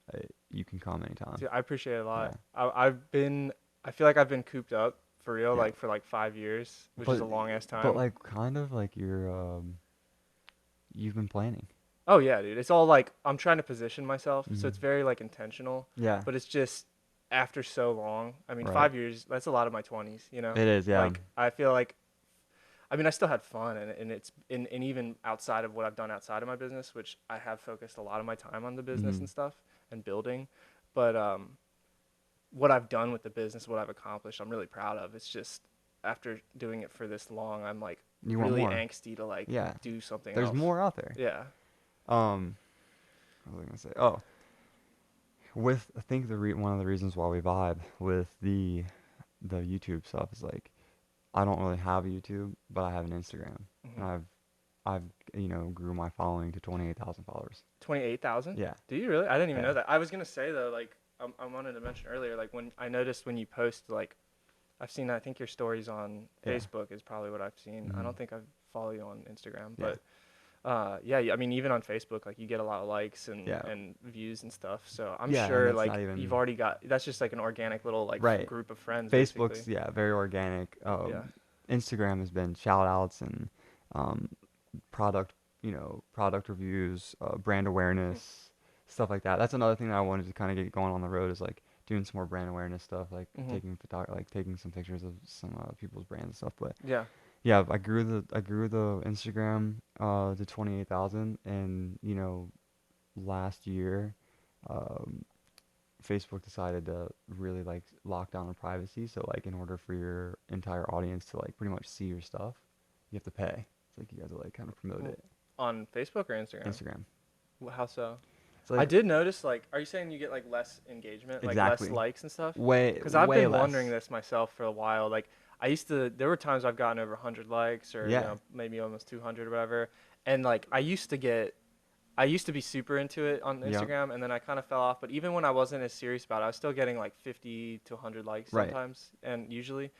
You can come anytime. Dude, I appreciate it a lot. I feel like I've been cooped up for real, Yeah. like for like 5 years, which is a long ass time. But like kind of like you've been planning. Oh yeah, dude. It's all like I'm trying to position myself, so Mhm. it's very like intentional. Yeah. But it's just after so long. I mean, Right. 5 years. That's a lot of my 20s. You know. It is, yeah. Like I feel like, I mean, I still had fun, and it's and even outside of what I've done outside of my business, which I have focused a lot of my time on the business Mhm. and stuff and building. But what I've done with the business, what I've accomplished, I'm really proud of. It's just after doing it for this long, I'm like You want really more. angsty to like Yeah. do something There's else. more out there. Yeah. What was I gonna say? Oh, I think one of the reasons why we vibe with the YouTube stuff is like, I don't really have a YouTube, but I have an Instagram, Mhm. and I've you know grew my following to 28,000 followers. 28,000? Yeah. Do you really? I didn't even Yeah. know that. I was gonna say though, like I wanted to mention earlier, like when I noticed when you post, like I've seen, I think your stories on Yeah. Facebook is probably what I've seen. I Mhm. don't think I follow you on Instagram, Yeah. but yeah, I mean even on Facebook, like you get a lot of likes and Yeah. and views and stuff. So I'm Yeah, and sure that's like not even- you've already got, that's just like an organic little like Right. group of friends. Facebook's basically. very organic. Yeah. Instagram has been shout outs and product product reviews, brand awareness, stuff like that. That's another thing that I wanted to kind of get going on the road, is like doing some more brand awareness stuff, like Mhm. taking some pictures of some people's brands and stuff. But Yeah. yeah, I grew the Instagram to 28,000, and you know last year Facebook decided to really like lock down on privacy. So like in order for your entire audience to like pretty much see your stuff, you have to pay. It's like you have to like kind of promote it. On Facebook or Instagram? Instagram. How so? It's like, I did notice, like, are you saying you get like less engagement, like Exactly. less likes and stuff? way Because I've way been less. wondering this myself for a while. Like, there were times I've gotten over 100 likes or Yeah. maybe almost 200 or whatever. And like, I used to be super into it on Yep. Instagram, and then I kind of fell off. But even when I wasn't as serious about it, I was still getting like 50 to 100 likes Right. sometimes, and usually.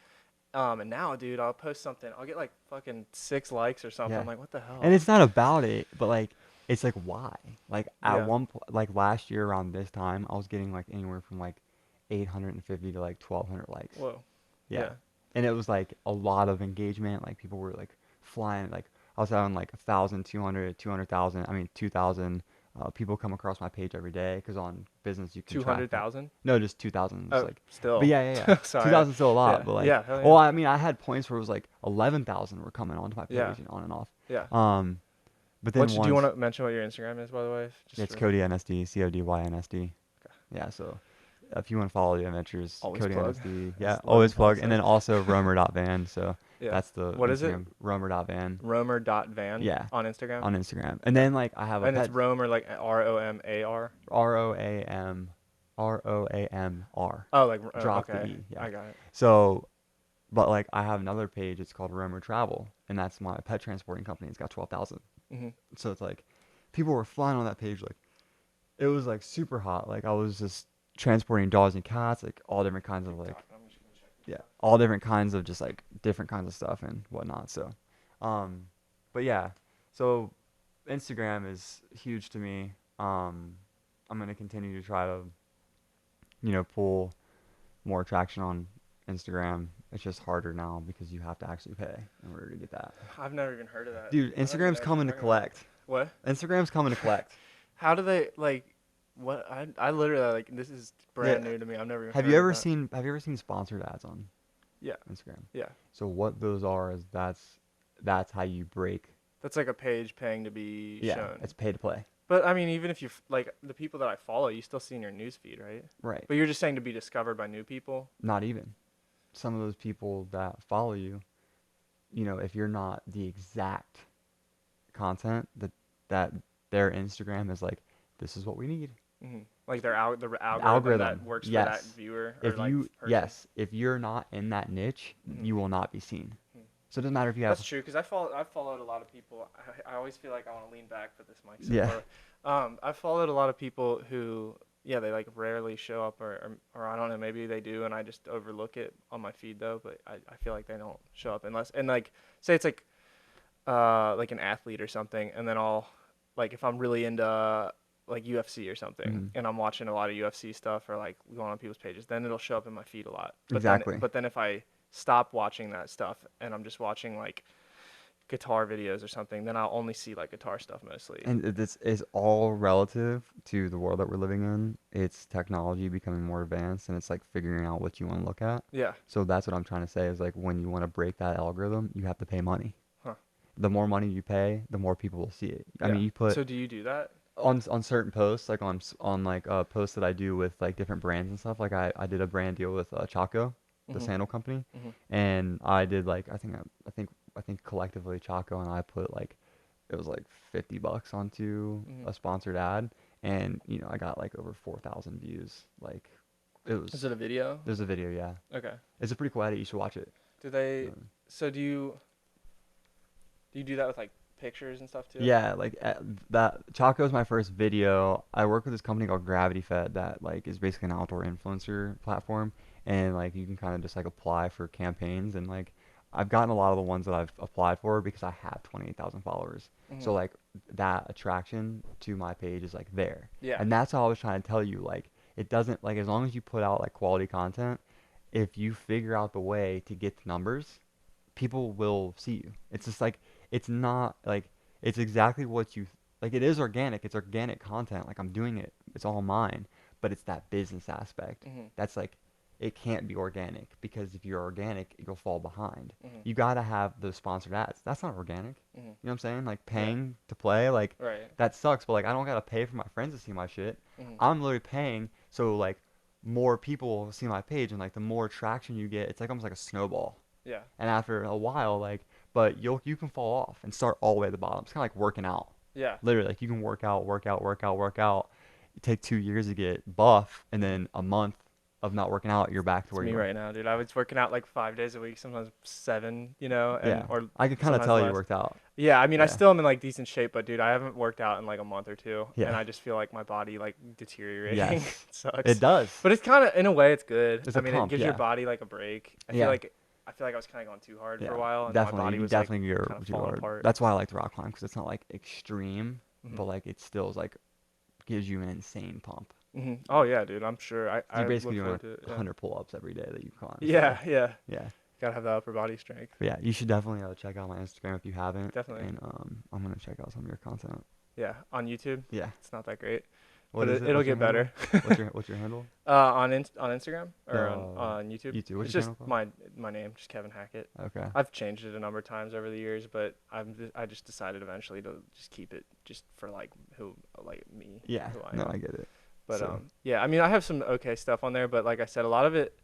And now, dude, I'll post something, I'll get like fucking 6 likes or something. Yeah. I'm like, what the hell? And it's not about it, but like it's like why? Like at Yeah. like last year around this time, I was getting like anywhere from like 850 to like 1200 likes. Whoa. Yeah. Yeah. And it was like a lot of engagement. Like people were like flying. Like I was having like 1,000, 200, 200,000. I mean 2,000 people come across my page every day because on business you can track it. 200,000? No, just 2,000. Oh, Like, still. but yeah. Sorry. 2,000 still a lot, Yeah. but like, Yeah, hell yeah. well, I mean, I had points where it was like 11,000 were coming onto my page Yeah. and on and off. Yeah. But then Do you want to mention what your Instagram is, by the way? It's Cody NSD, CODYNSD. Okay. Yeah, so if you want to follow the adventures, Always Cody plug. NSD. Just Yeah, let always them all plug. say And then also romer.van. So Yeah. that's the What is it? Instagram, romer.van Romer.van. Yeah. On Instagram. on Instagram. And then like I have a And it's pet, Romer like ROMAR. ROAMR. Oh, like Drop the okay. E, yeah. I got it. So, but like I have another page. It's called Romer Travel, and that's my pet transporting company. It's got 12,000. Mhm. So it's like people were flying on that page. Like it was like super hot. Like I was just transporting dogs and cats, like all different kinds of like all different kinds of just like different kinds of stuff and whatnot. So, but yeah, so Instagram is huge to me. I'm gonna continue to try to, pull more traction on Instagram. It's just harder now because you have to actually pay in order to get that. I've never even heard of that. Dude, I don't even know Instagram's what coming to you're talking about. collect. What? Instagram's coming to collect. How do they like? What? I literally like this is brand Yeah. new to me. I've never even. Have heard you of ever that. seen Have you ever seen sponsored ads on Yeah. Instagram? Yeah. So what those are is that's how you break. That's like a page paying to be Yeah, shown. it's pay to play. But I mean, even if you like the people that I follow, you still see in your news feed, right? Right. But you're just saying to be discovered by new people. Not even. Some of those people that follow you, if you're not the exact content that their Instagram is like, this is what we need. Mm-hmm. Like the algorithm algorithm, that works yes. for that viewer or If like you person. if you're not in that niche, Mhm. you will not be seen. Mhm. So it doesn't matter if you have. That's true because I've followed a lot of people. I always feel like I want to lean back, but this mic's so Yeah. far. I've followed a lot of people who, yeah, they like rarely show up or I don't know, maybe they do and I just overlook it on my feed though. But I feel like they don't show up unless and like say it's like an athlete or something, and then I'll like if I'm really into like UFC or something, Mhm. and I'm watching a lot of UFC stuff or like going on people's pages, then it'll show up in my feed a lot. But Exactly. But then if I stop watching that stuff and I'm just watching like guitar videos or something, then I'll only see like guitar stuff mostly. And this is all relative to the world that we're living in. It's technology becoming more advanced, and it's like figuring out what you want to look at. Yeah. So that's what I'm trying to say is like when you want to break that algorithm, you have to pay money. Huh. The more money you pay, the more people will see it. I Yeah. mean, you put So do you do that? on certain posts, like on like posts that I do with like different brands and stuff. Like I did a brand deal with Chaco, the Mhm. sandal company, Mhm. and I did like I think collectively Chaco and I put like it was like $50 onto Mhm. a sponsored ad, and I got like over 4,000 views. Like it was. Is it a video? There's a video, yeah. Okay. It's a pretty cool edit. You should watch it. Do they? Um, So do you do that with like pictures and stuff too? Yeah, like that Chaco's my first video. I work with this company called Gravity Fed that like is basically an outdoor influencer platform, and like you can kind of just like apply for campaigns, and like I've gotten a lot of the ones that I've applied for because I have 28,000 followers. So Mhm. like that attraction to my page is like there. Yeah. And that's all I was trying to tell you. Like it doesn't like as long as you put out like quality content, if you figure out the way to get the numbers, people will see you. It's just like it's not like it's exactly what you like. It is organic. It's organic content. Like I'm doing it. It's all mine. But it's that business aspect. Mhm. That's like it can't be organic because if you're organic, you'll fall behind. Mhm. You gotta have those sponsored ads. That's not organic. Mhm. You know what I'm saying? Like paying to play. Like Right. that sucks. But like I don't gotta pay for my friends to see my shit. Mhm. I'm literally paying so like more people see my page, and like the more traction you get, it's like almost like a snowball. Yeah. And after a while, like, but you can fall off and start all the way at the bottom. It's kind of like working out. Yeah. Literally, like you can work out, work out, work out, work out. You take 2 years to get buff, and then a month of not working out, you're back to It's where me you were. right now, dude. I was working out like 5 days a week, sometimes 7, and Yeah. or I could kind of sometimes tell you less. worked out. Yeah, I mean, I Yeah. still am in like decent shape, but dude, I haven't worked out in like a month or two, Yeah. and I just feel like my body like deteriorating. Yes. It sucks. It does. But it's kind of, in a way, it's good. It's I a mean, pump, it gives your yeah. body like a break. I Yeah. feel like I was kind of going too hard Yeah. for a while, and Definitely. my body You was definitely like go kind of too falling hard. apart. That's why I like the rock climb, because it's not like extreme, Mhm. but like it still is like gives you an insane pump. Oh yeah, dude. I'm sure. I You're basically look doing forward like to it. 100 pull-ups every day that you climb. Yeah, So, yeah. yeah. Gotta have the upper body strength. But yeah, you should definitely check out my Instagram if you haven't. Definitely. And I'm gonna check out some of your content. Yeah, on YouTube. Yeah. It's not that great, What but is it? it'll What's your get better. handle? What's your handle? On Instagram or on YouTube. YouTube. What's It's your just channel my name, just Kevin Hackett. called? Okay. I've changed it a number of times over the years, but I just decided eventually to just keep it just for like me. Yeah. Who I No, am. I get it. But So- yeah, I mean, I have some okay stuff on there, but like I said, a lot of it,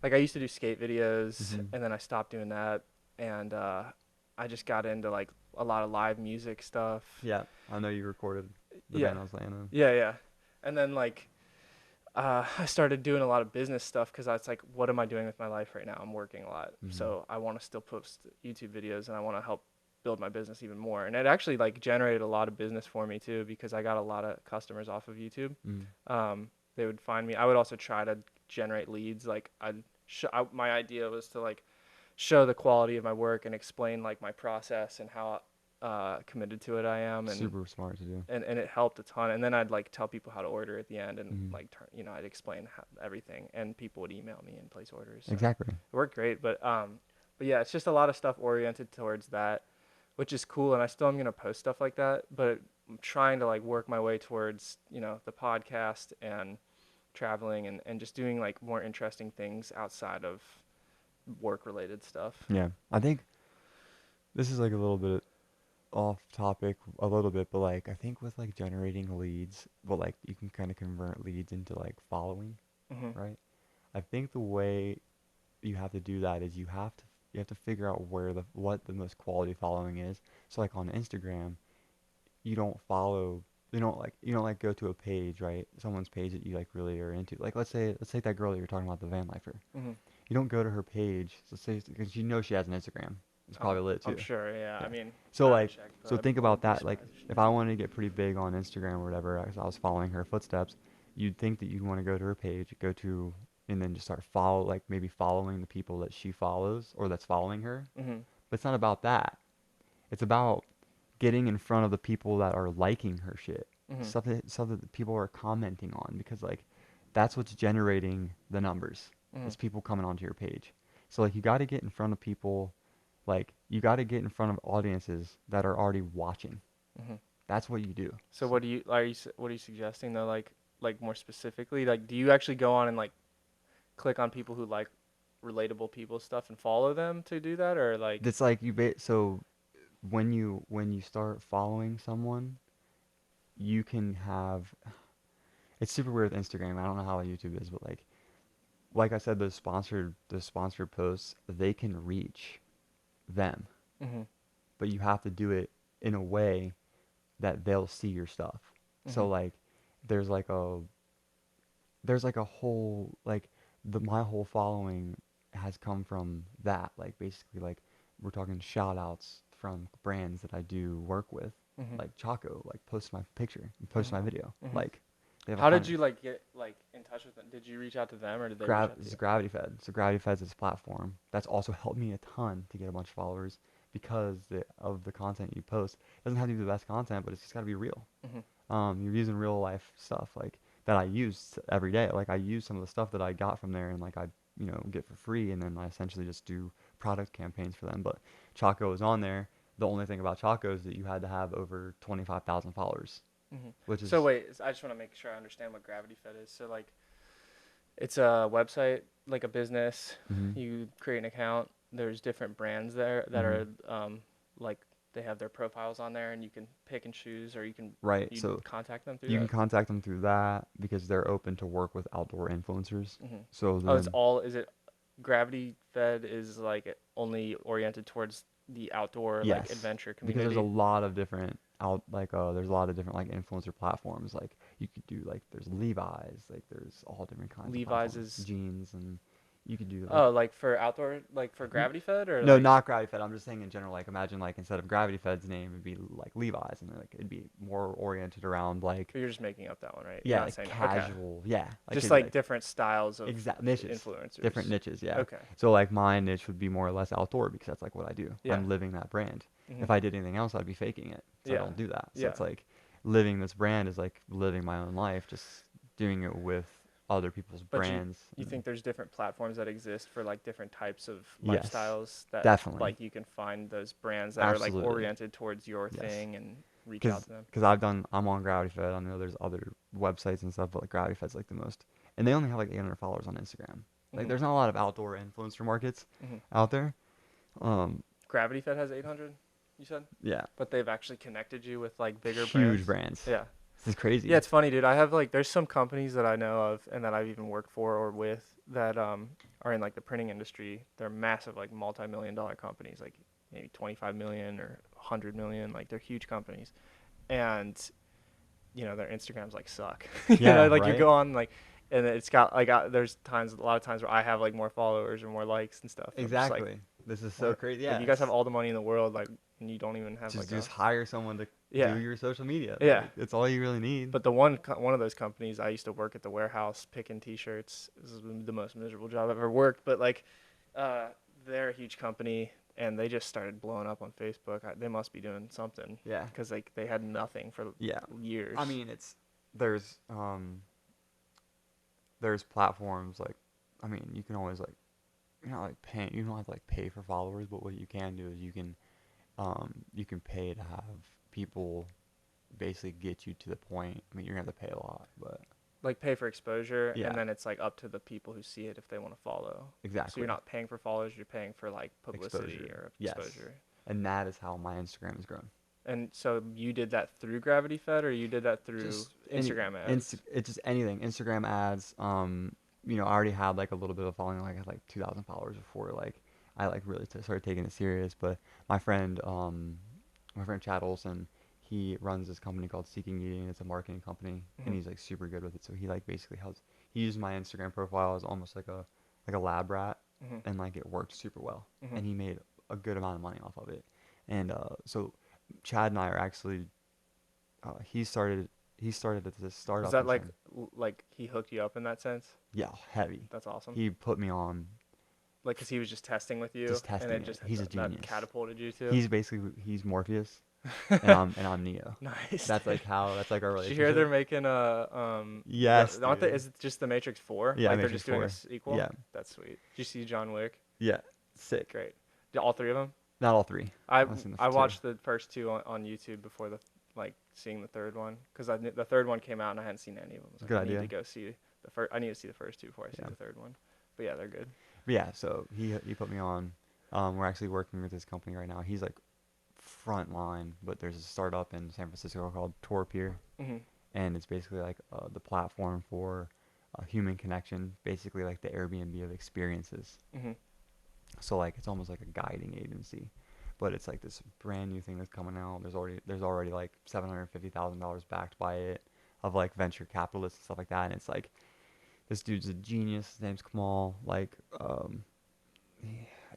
like I used to do skate videos, Mhm. and then I stopped doing that, and I just got into like a lot of live music stuff. Yeah, I know you recorded the Yeah. band I was laying in. Yeah. And then like I started doing a lot of business stuff because I was like, what am I doing with my life right now? I'm working a lot. Mhm. So I want to still post YouTube videos, and I want to help build my business even more. And it actually like generated a lot of business for me too, because I got a lot of customers off of YouTube. Mm. They would find me. I would also try to generate leads. Like my idea was to like show the quality of my work and explain like my process and how committed to it I am, and Super smart to do. and it helped a ton. And then I'd like tell people how to order at the end, and Mhm. like I'd explain everything, and people would email me and place orders. So Exactly. it worked great, but yeah, it's just a lot of stuff oriented towards that, which is cool. And I still am gonna post stuff like that, but I'm trying to like work my way towards the podcast and traveling and just doing like more interesting things outside of work related stuff. Yeah, I think this is like a little bit off topic a little bit, but like I think with like generating leads, but like you can kind of convert leads into like following, Mm-hmm. right? I think the way you have to do that is you have to figure out what the most quality following is. So like on Instagram, you don't go to a page, right? Someone's page that you like really are into. Like let's take that girl that you're talking about, the van lifer. Mm-hmm. You don't go to her page, so say, because you know she has an Instagram. It's probably lit too. I'm sure. Yeah. Yeah. I mean. So I like, checked, but so I think about wouldn't be that. Like, surprised she if I wanted to get pretty big on Instagram or whatever, as I was following her footsteps, you'd think that you want to go to her page, and then just start maybe following the people that she follows or that's following her. Mm-hmm. But it's not about that. It's about getting in front of the people that are liking her shit. Mm-hmm. Stuff that people are commenting on, because like that's what's generating the numbers. Mm-hmm. It's people coming onto your page. So like you got to get in front of people, like you got to get in front of audiences that are already watching. Mm-hmm. That's what you do. So what are you suggesting though? Like more specifically, like do you actually go on and like click on people who like relatable people stuff and follow them to do that, or like? It's like so when you start following someone, you can have. It's super weird with Instagram. I don't know how YouTube is, but like I said, those sponsored posts, they can reach them, Mm-hmm. but you have to do it in a way that they'll see your stuff. So Mhm. like there's like a whole my whole following has come from that. Like basically like we're talking shout outs from brands that I do work with, Mhm. like Chaco, like post my picture, post my Mhm. video. Mhm. Like they have a How did ton of- you like get like in touch with them? Did you reach out to them, or did they reach out to It's you? Gravity Fed. So Gravity Fed's this platform that's also helped me a ton to get a bunch of followers because of the content you post. It doesn't have to be the best content, but it's just got to be real. Mhm. You're using real life stuff like that I use every day. Like I use some of the stuff that I got from there, and like I get for free, and then I essentially just do product campaigns for them. But Chaco is on there. The only thing about Chaco is that you had to have over 25,000 followers, Mhm. which is So wait, I just want to make sure I understand what Gravity Fed is. So like, it's a website, like a business. Mhm. You create an account. There's different brands there that Mhm. are like they have their profiles on there, and you can pick and choose, or you can Right. So contact them through you that. can contact them through that because they're open to work with outdoor influencers. Mhm. So Oh, it's then, all, is it Gravity Fed is like only oriented towards the outdoor like yes, adventure because community? there's a lot of different there's a lot of different like influencer platforms. Like you could do like there's Levi's, like there's all different kinds of Levi's platforms, is, jeans, and you could do like oh, like for outdoor, like for Gravity Fed, or no, like not Gravity Fed. I'm just saying in general. Like imagine like instead of Gravity Fed's name, it'd be like Levi's, and like it'd be more oriented around like you're just making up that one, right? You're yeah, not like saying, okay. casual, yeah, like Just it'd be, like different styles of exact niches, influencers. different niches, yeah. Okay. So like my niche would be more or less outdoor because that's like what I do. Yeah. I'm living that brand. Mhm. If I did anything else, I'd be faking it. So I Yeah. don't do that. So Yeah. it's like living this brand is like living my own life, just doing it with other people's But brands. you think there's different platforms that exist for like different types of Yes, lifestyles that definitely. like you can find those brands that are like Absolutely. oriented towards your Yes. thing and reach out to them? Because I'm on Gravity Fed. I know there's other websites and stuff, but like Gravity Fed's like the most, and they only have like 800 followers on Instagram. Like Mhm. there's not a lot of outdoor influencer markets Mhm. out there. Gravity Fed has 800, you said? Yeah, But they've actually connected you with like bigger huge brands. brands. Yeah. This is crazy. Yeah, it's funny, dude. I have like, there's some companies that I know of and that I've even worked for or with that are in like the printing industry. They're massive, like multi-million-dollar companies, like maybe 25 million or 100 million. Like they're huge companies, and you know their Instagrams like suck. You Yeah, know, like you right? go on like, and it's got like there's times, a lot of times where I have like more followers or more likes and stuff. And I'm just like, Exactly. This is so what? crazy. Like Yeah. you guys have all the money in the world, like, and you don't even have just like just hire someone to Yeah. do your social media. Yeah. Like, it's all you really need. But the one of those companies, I used to work at the warehouse picking T-shirts. This is the most miserable job I've ever worked. But like, they're a huge company, and they just started blowing up on Facebook. They must be doing something. Yeah. Because like they had nothing for years. I mean, there's platforms like, I mean, you can always like, you're not like paying, you don't have to like pay for followers, but what you can do is you can pay to have people basically get you to the point. I mean, you're gonna have to pay a lot, but like pay for exposure, Yeah. and then it's like up to the people who see it if they want to follow. exactly. So you're not paying for followers, you're paying for like publicity Exposure. or Yes. exposure. And that is how my Instagram has grown. And so you did that through Gravity Fed, or you did that through Just Instagram ads? It's just anything. Instagram ads. You know, I already had like a little bit of following. Like I had like 2,000 followers before like I like really started taking it serious. But my friend Chad Olson, he runs this company called Seeking Eating. It's a marketing company, and he's like super good with it. So he like basically he used my Instagram profile as almost like a lab rat, and like it worked super well. And he made a good amount of money off of it. And so Chad and I are actually he started at this startup. Is that in like San- like he hooked you up in that sense? yeah, heavy. That's awesome. He put me on. Like, cause he was just testing with you, Just testing and it. just He's a that genius. catapulted you too. He's Morpheus, and I'm Neo. Nice. That's like our Did relationship. you hear they're making a Yes, Aren't they? dude. Is it just the Matrix 4? Yeah, like Matrix they're 4. just doing a sequel. Yeah. That's sweet. Did you see John Wick? Yeah, sick. Great. Did all three of them? Not all three. I I've seen the I two. watched the first two on YouTube before seeing the third one, because the third one came out and I hadn't seen any of them. I was like, Good I idea. need to go see the first. I need to see the first two before I see Yeah. the third one. But yeah, they're good. But yeah, so he put me on. We're actually working with this company right now. He's like front line, but there's a startup in San Francisco called Torpeer, and it's basically like the platform for human connection, basically like the Airbnb of experiences. So like it's almost like a guiding agency, but it's like this brand new thing that's coming out. There's already like $750,000 backed by it, of like venture capitalists and stuff like that, and it's like this dude's a genius. His name's Kamal. Like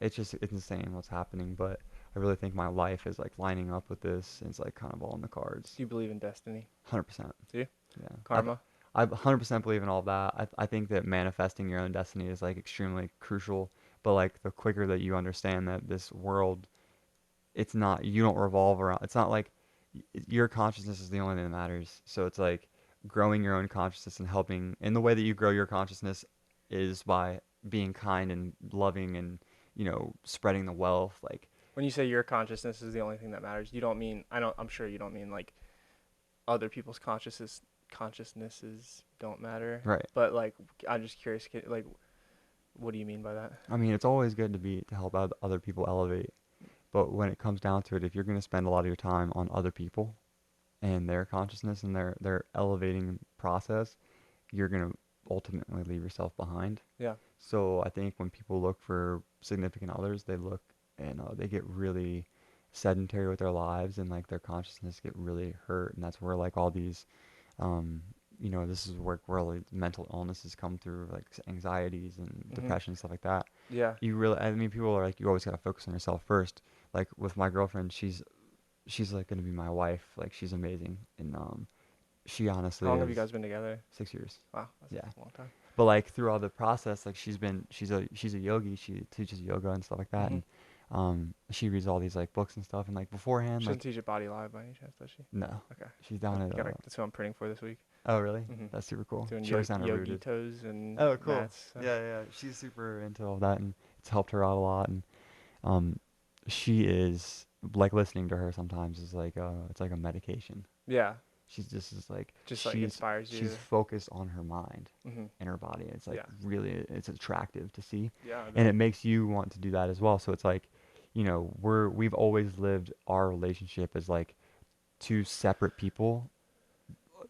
it's insane what's happening, but I really think my life is like lining up with this, and it's like kind of all in the cards. Do you believe in destiny? 100%. Do you? Yeah. Karma? I 100% believe in all of that. I think that manifesting your own destiny is like extremely crucial, but like the quicker that you understand that this world, you don't revolve around, it's not like your consciousness is the only thing that matters. So it's like growing your own consciousness and helping, and the way that you grow your consciousness is by being kind and loving and, you know, spreading the wealth. Like When you say your consciousness is the only thing that matters, you don't mean, I'm sure you don't mean like other people's consciousnesses don't matter. Right. But like, I'm just curious, like, what do you mean by that? I mean, it's always good to help other people elevate, But when it comes down to it, if you're going to spend a lot of your time on other people and their consciousness and their elevating process, you're going to ultimately leave yourself behind. Yeah. So I think when people look for significant others, they look and they get really sedentary with their lives, and like their consciousness get really hurt, and that's where like all these this is where really mental illnesses come through, like anxieties and depression and stuff like that. Yeah. I mean, people are like, you always gotta focus on yourself first. Like with my girlfriend, she's like gonna be my wife. Like she's amazing, and she honestly. How long have you guys been together? 6 years. Wow, that's Yeah. a long time. But like throughout the process, like she's a yogi. She teaches yoga and stuff like that, and she reads all these like books and stuff. And like beforehand, She like doesn't teach at Body Live by any chance, does she? no, Okay. she's down at. That's who I'm printing for this week. Oh really? Mhm. That's super cool. Doing She always sounded rooted. yogitos and Oh cool. mats, so. Yeah. She's super into all that, and it's helped her out a lot. And she is like listening to her sometimes is like it's like a medication. Yeah. She's just like inspires you. She's focused on her mind Mm-hmm. and her body. It's like Yeah. really, it's attractive to see. Yeah. And it makes you want to do that as well. So it's like, we've always lived our relationship as like two separate people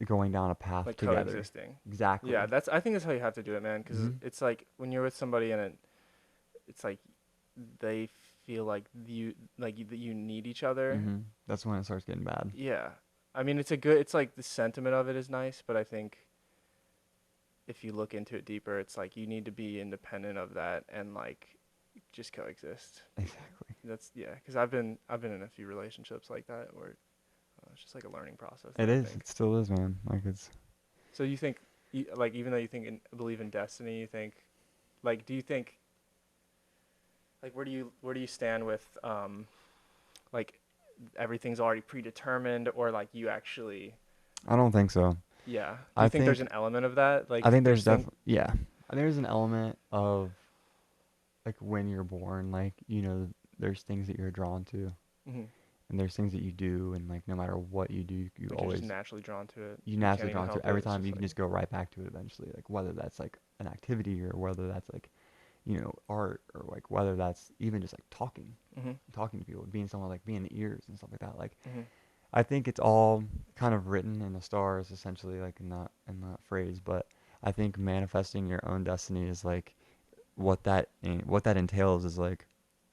going down a path like together. coexisting. Exactly. Yeah, I think that's how you have to do it, man. Because it's like when you're with somebody and it's like they feel like you need each other. That's when it starts getting bad. Yeah. I mean, it's like the sentiment of it is nice, but I think if you look into it deeper, it's like you need to be independent of that and like just coexist. Exactly. Because I've been in a few relationships like that where it's just like a learning process. It is. It still is, man. Like it's. So you think, like, even though you believe in destiny, you think, like, do you think, like, where do you stand with, like, everything's already predetermined, or like you actually? I don't think so. Yeah. Do you think there's an element of that? Like, I think there's definitely, yeah. There's an element of, like, when you're born, like, there's things that you're drawn to, and there's things that you do, and like no matter what you do, you like always you're just naturally drawn to it. You naturally drawn to it. Every It's time you can like, just go right back to it eventually. Like whether that's like an activity or whether that's like, art, or like whether that's even just like talking to people, being someone, like being the ears and stuff like that. Like I think it's all kind of written in the stars, essentially, like in that phrase. But I think manifesting your own destiny is like what that entails is like,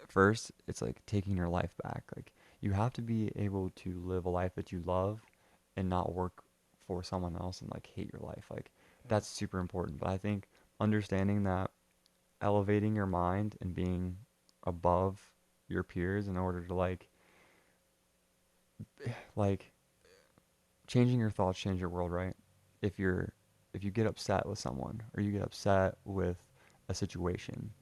first it's like taking your life back. Like you have to be able to live a life that you love and not work for someone else and like hate your life. Like that's super important. But I think understanding that elevating your mind and being above your peers in order to like changing your thoughts change your world, right? If you get upset with someone or you get upset with a situation,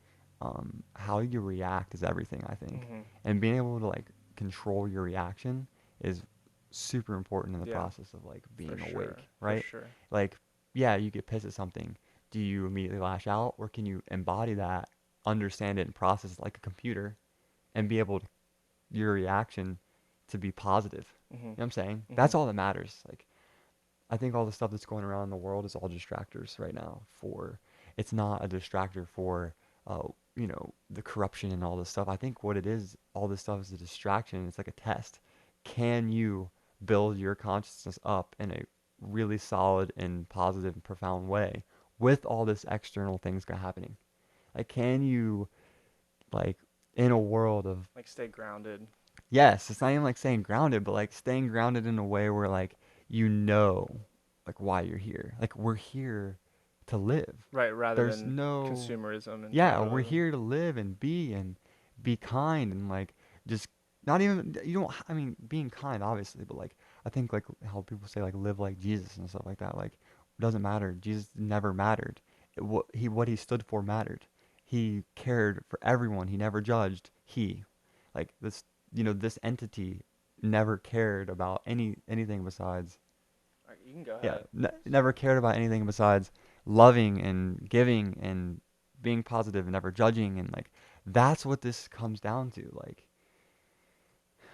how you react is everything, I think. And being able to like control your reaction is super important in the process of like being awake, right? For sure. Like, yeah, you get pissed at something. Do you immediately lash out, or can you embody that, understand it, and process it like a computer, and be able to, your reaction to be positive? You know what I'm saying? That's all that matters. Like, I think all the stuff that's going around in the world is all distractors right now. It's not a distractor for, the corruption and all this stuff. I think what it is, all this stuff is a distraction. It's like a test. Can you build your consciousness up in a really solid and positive and profound way with all this external things happening? Like, can you, like, in a world of like, stay grounded? Yes, it's not even like staying grounded, but like staying grounded in a way where like like why you're here. Like we're here to live. Right, rather There's than no consumerism and Yeah, capitalism. we're here to live and be kind and like just not even I mean being kind obviously, but like I think like how people say like live like Jesus and stuff like that. Like it doesn't matter. Jesus never mattered. What he stood for mattered. He cared for everyone. He never judged. Like this this entity never cared about anything besides. All right, you can go ahead. Never cared about anything besides loving and giving and being positive and never judging, and like that's what this comes down to. Like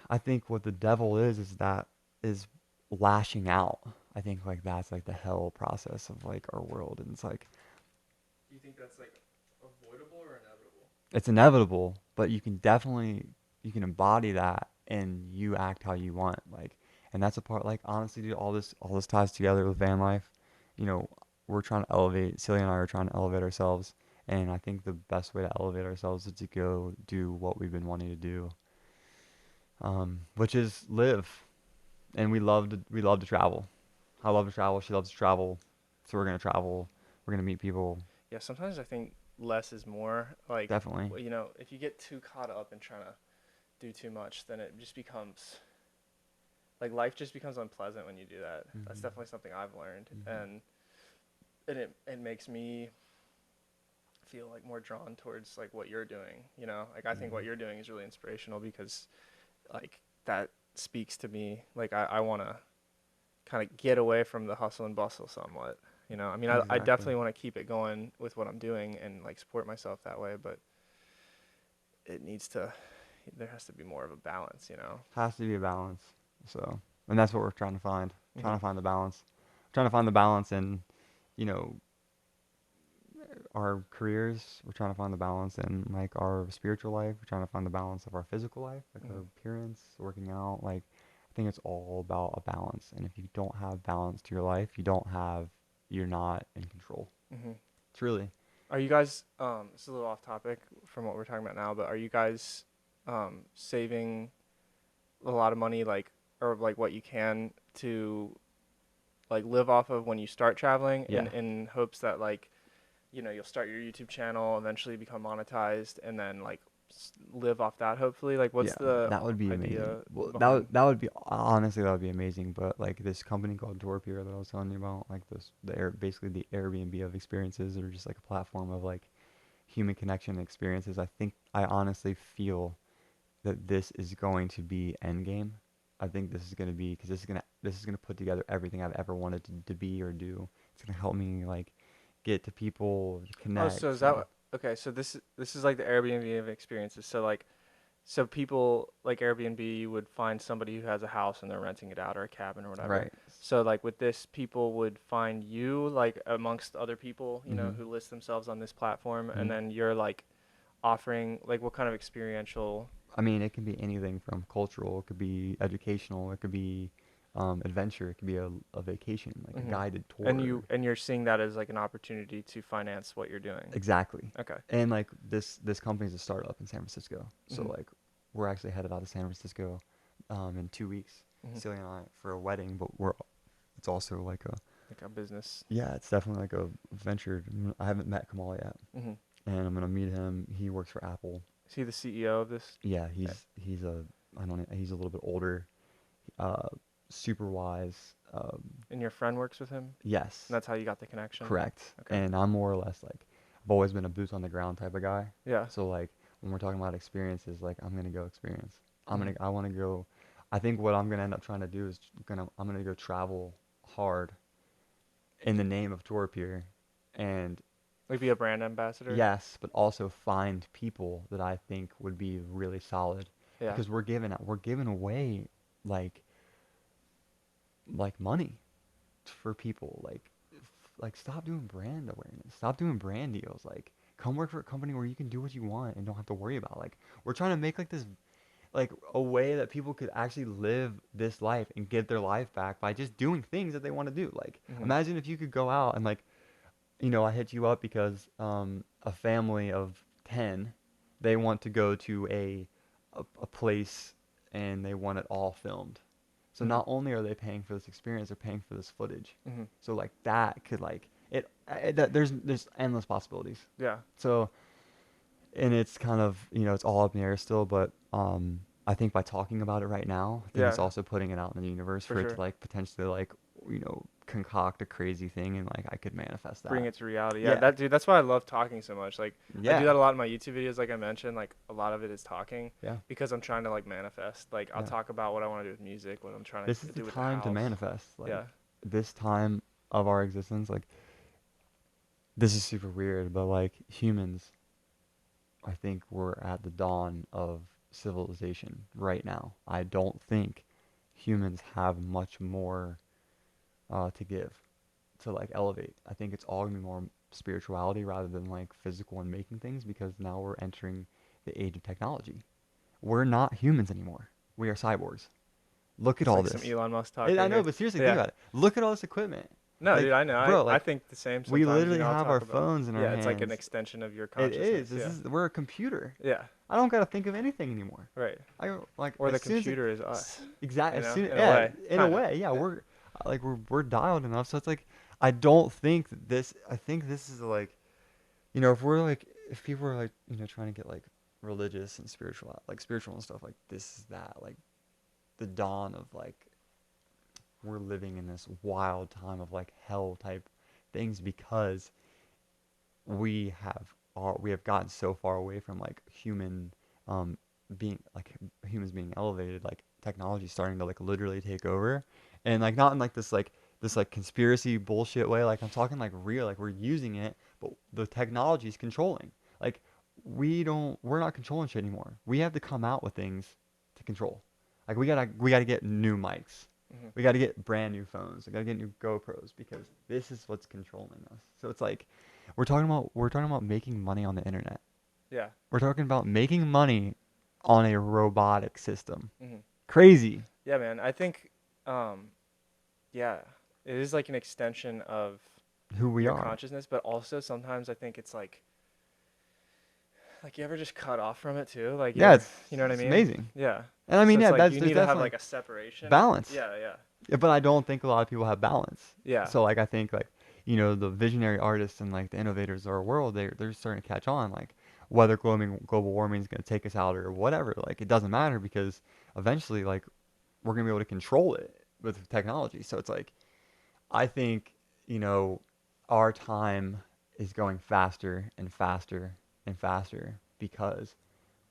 I think what the devil is lashing out. I think like that's like the hell process of like our world, and it's like. You think that's like avoidable or inevitable? It's inevitable, but you can definitely embody that and you act how you want. Like, and that's a part, like, honestly, dude, all this ties together with van life. You know, we're trying to elevate, Celia and I are trying to elevate ourselves. And I think the best way to elevate ourselves is to go do what we've been wanting to do, which is live. And we love to travel. I love to travel. She loves to travel. So we're gonna travel. We're gonna meet people. Yeah, sometimes I think less is more. Like, Definitely. you know, if you get too caught up in trying to do too much, then it just becomes like life just becomes unpleasant when you do that. That's Mm-hmm. definitely something I've learned, Mm-hmm. and it makes me feel like more drawn towards like what you're doing. You know, like I think what Mm-hmm. you're doing is really inspirational because like that speaks to me. Like I want to kind of get away from the hustle and bustle somewhat. You know, I mean, I Exactly. definitely want to keep it going with what I'm doing and like support myself that way, but it needs to, there has to be more of a balance, you know? Has to be a balance. So, and that's what we're trying to find. Mm-hmm. Trying to find the balance. Trying to find the balance in, you know, our careers. We're trying to find the balance in like our spiritual life. We're trying to find the balance of our physical life, like Mm-hmm. our appearance, working out. Like, I think it's all about a balance. And if you don't have balance to your life, you're not in control. Mm-hmm. Truly. Are you guys, it's a little off topic from what we're talking about now, but are you guys saving a lot of money, like, or like what you can to like live off of when you start traveling Yeah. in hopes that like, you know, you'll start your YouTube channel, eventually become monetized, and then like live off that hopefully? Like, what's Yeah, the that would be amazing. idea Well, behind? that would be honestly that would be amazing. But like this company called Dorpier that I was telling you about, like basically the Airbnb of experiences, or just like a platform of like human connection experiences. I honestly feel that this is going to be endgame. I think this is going to be because this is gonna put together everything I've ever wanted to be or do. It's gonna help me like get to people, Oh, so is connect, that and okay? So this is like the Airbnb of experiences. So like, so people like Airbnb would find somebody who has a house and they're renting it out or a cabin or whatever. right. So like with this, people would find you like amongst other people, you know, Mhm. who list themselves on this platform, and Mhm. then you're like offering like what kind of experiential? I mean, it can be anything from cultural, it could be educational, it could be adventure, it could be a vacation, like a Hmm. guided And tour. you're seeing that as like an opportunity to finance what you're doing. Exactly. Okay. And like this company's a startup in San Francisco. So Hmm. like we're actually headed out to San Francisco in 2 weeks, Hmm. Celia and I, for a wedding, but it's also like a Like a business. yeah, it's definitely like a venture. I haven't met Kamal yet, Hmm. and I'm gonna meet him. He works for Apple. Is he the CEO of this? Yeah, Okay. he's a I don't know, he's a little bit older, uh, super wise. And your friend works with him? Yes, And that's how you got the connection? correct. Okay. And I'm more or less like I've always been a boots on the ground type of guy. Yeah. So like when we're talking about experiences, like I'm gonna go experience. Hmm. I want to go. I think what I'm gonna end up trying to do is I'm gonna go travel hard in the name of tour peer, and Like be a brand ambassador? yes, but also find people that I think would be really solid, Yeah. because we're giving away like money for people, like stop doing brand awareness, stop doing brand deals, like come work for a company where you can do what you want and don't have to worry about, like we're trying to make like this, like a way that people could actually live this life and get their life back by just doing things that they want to do. Like Hmm. imagine if you could go out and like, I hit you up because a family of 10, they want to go to a place and they want it all filmed. So Hmm. not only are they paying for this experience, they're paying for this footage. Hmm. So like that could like there's endless possibilities. Yeah. So, and it's kind of, it's all up in the air still, but I think by talking about it right now, I think it's Yeah. also putting it out in the universe For for it to sure. like potentially like, concoct a crazy thing and like I could manifest Bring that. it to reality. Yeah, Yeah. that dude, that's why I love talking so much. Like I do Yeah. that a lot in my YouTube videos, like I mentioned, like a lot of it is talking Yeah. because I'm trying to like manifest. Like I'll Yeah. talk about what I want to do with music, what I'm trying This to is the do with the time to house. manifest. Like Yeah. this time of our existence, like this is super weird, but like humans, I think we're at the dawn of civilization right now. I don't think humans have much more to give, to like elevate. I think it's all gonna be more spirituality rather than like physical and making things, because now we're entering the age of technology. we're not humans anymore. We are cyborgs. Look at It's all like this. some Elon Musk talk. I right know, here. but seriously, Yeah. think about it. Look at all this equipment. No, Like, dude, I know. bro, I like, think the same. we Sometimes, literally I'll have talk our about, phones in our Yeah, hands. it's like an extension of your It consciousness. is. We're a computer. Yeah. I don't gotta think of anything anymore. Right. I don't, like. Or the as soon as computer is us. Exactly. You know, As soon, in a yeah, way, in a kinda. way, yeah. Yeah. We're dialed enough. So it's like, I don't think that this. I think this is like, if people are like, trying to get like religious and spiritual and stuff, like this is that, like the dawn of like, we're living in this wild time of like hell type things, because we have gotten so far away from like um humans being elevated, like technology starting to like literally take over, and like not in like this like conspiracy bullshit way. Like I'm talking like real, like we're using it, but the technology is controlling. Like we're not controlling shit anymore. We have to come out with things to control. Like we gotta get new mics. Mhm. We gotta get brand new phones. We gotta get new GoPros, because this is what's controlling us. So it's like we're talking about making money on the internet. Yeah. We're talking about making money on a robotic system. Mhm. Crazy. Yeah, man. I think, yeah, it is like an extension of Who we your are. consciousness, but also sometimes I think it's like you ever just cut off from it too, like Yeah, you know what I it's mean? amazing. Yeah. And I mean, So yeah, it's like that's you there's need to have definitely like a separation. balance. Yeah, yeah, Yeah, but I don't think a lot of people have balance. yeah. So like I think like the visionary artists and like the innovators of our world, they're starting to catch on, like whether global warming is going to take us out or whatever. Like it doesn't matter, because eventually like we're going to be able to control it with technology. So it's like I think our time is going faster and faster and faster, because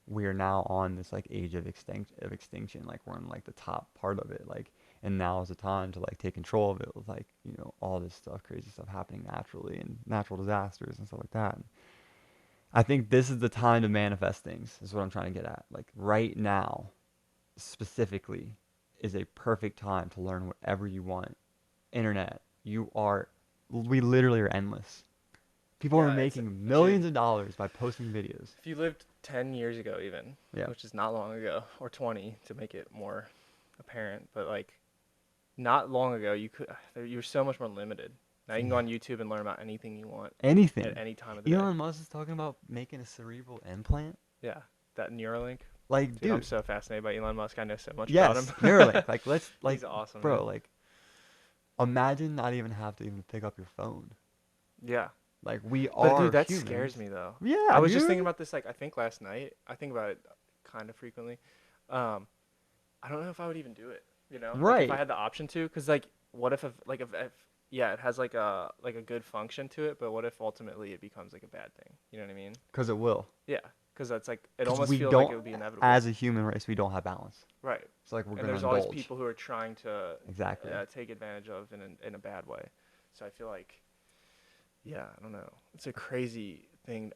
we are now on this like age of extinction. Like we're in like the top part of it, like, and now is the time to like take control of it with like all this stuff, crazy stuff happening naturally, and natural disasters and stuff like that. And I think this is the time to manifest things, is what I'm trying to get at. Like right now specifically is a perfect time to learn whatever you want. Internet, we literally are endless. People are Yeah, making millions of dollars by posting videos. If you lived 10 years ago even, Yeah. which is not long ago, or 20 to make it more apparent, but like not long ago you were so much more limited. Now you can go on YouTube and learn about anything you want Anything. at any time of the day. Elon Musk is talking about making a cerebral implant. Yeah, that Neuralink. Like, Dude, I'm dude. so fascinated by Elon Musk. I know so much Yes, about him. Neuralink. Like, let's like, He's awesome, bro. man. Like, imagine not even have to even pick up your phone. Yeah. Like we But are dude, that humans. scares me though. Yeah, I was just dude. thinking about this like I think last night. I think about it kind of frequently. I don't know if I would even do it. Like, Right. if I had the option to, because like, what if yeah, it has like a good function to it, but what if ultimately it becomes like a bad thing? You know what I mean? Because it will. Yeah, because that's like it 'Cause almost we feels don't, like it would be inevitable. As a human race, we don't have balance. Right. It's like we're And gonna there's indulge. always people who are trying to Exactly. take advantage of in a bad way. So I feel like, yeah, I don't know. It's a crazy thing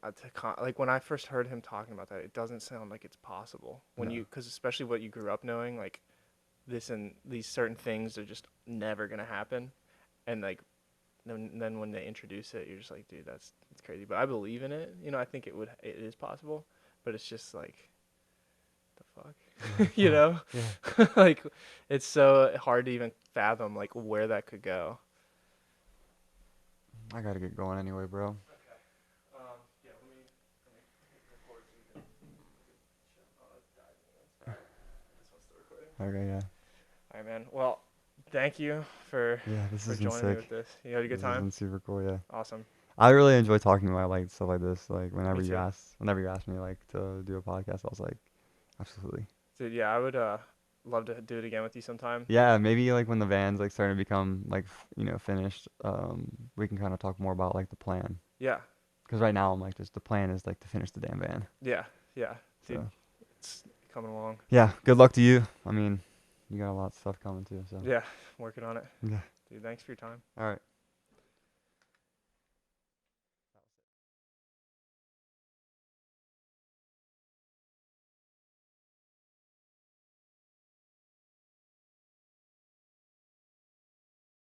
like when I first heard him talking about that, it doesn't sound like it's possible because especially what you grew up knowing, like this and these certain things are just never gonna happen, and like then when they introduce it, you're just like, dude, it's crazy. But I believe in it. I think it is possible, but it's just like, the fuck, Yeah. like it's so hard to even fathom like where that could go. I gotta get going anyway, bro. Okay. Yeah, let me record so we can oh, it died. Alright. This one's still recording. Okay, yeah. Alright, man. Well, thank you for This for has been joining me sick. with this. You had a good This has time? been super cool, yeah. Awesome. I really enjoy talking about like stuff like this. Like whenever Me you too. asked me like to do a podcast, I was like, absolutely. Dude, yeah, I would love to do it again with you sometime. Yeah, maybe like when the van's like starting to become like finished, we can kind of talk more about like the plan. Yeah. Because right now I'm like the plan is like to finish the damn van. Yeah. Yeah. Dude, So it's coming along. yeah, good luck to you. I mean, you got a lot of stuff coming too. So Yeah, working on it. yeah. Dude, thanks for your time. All right.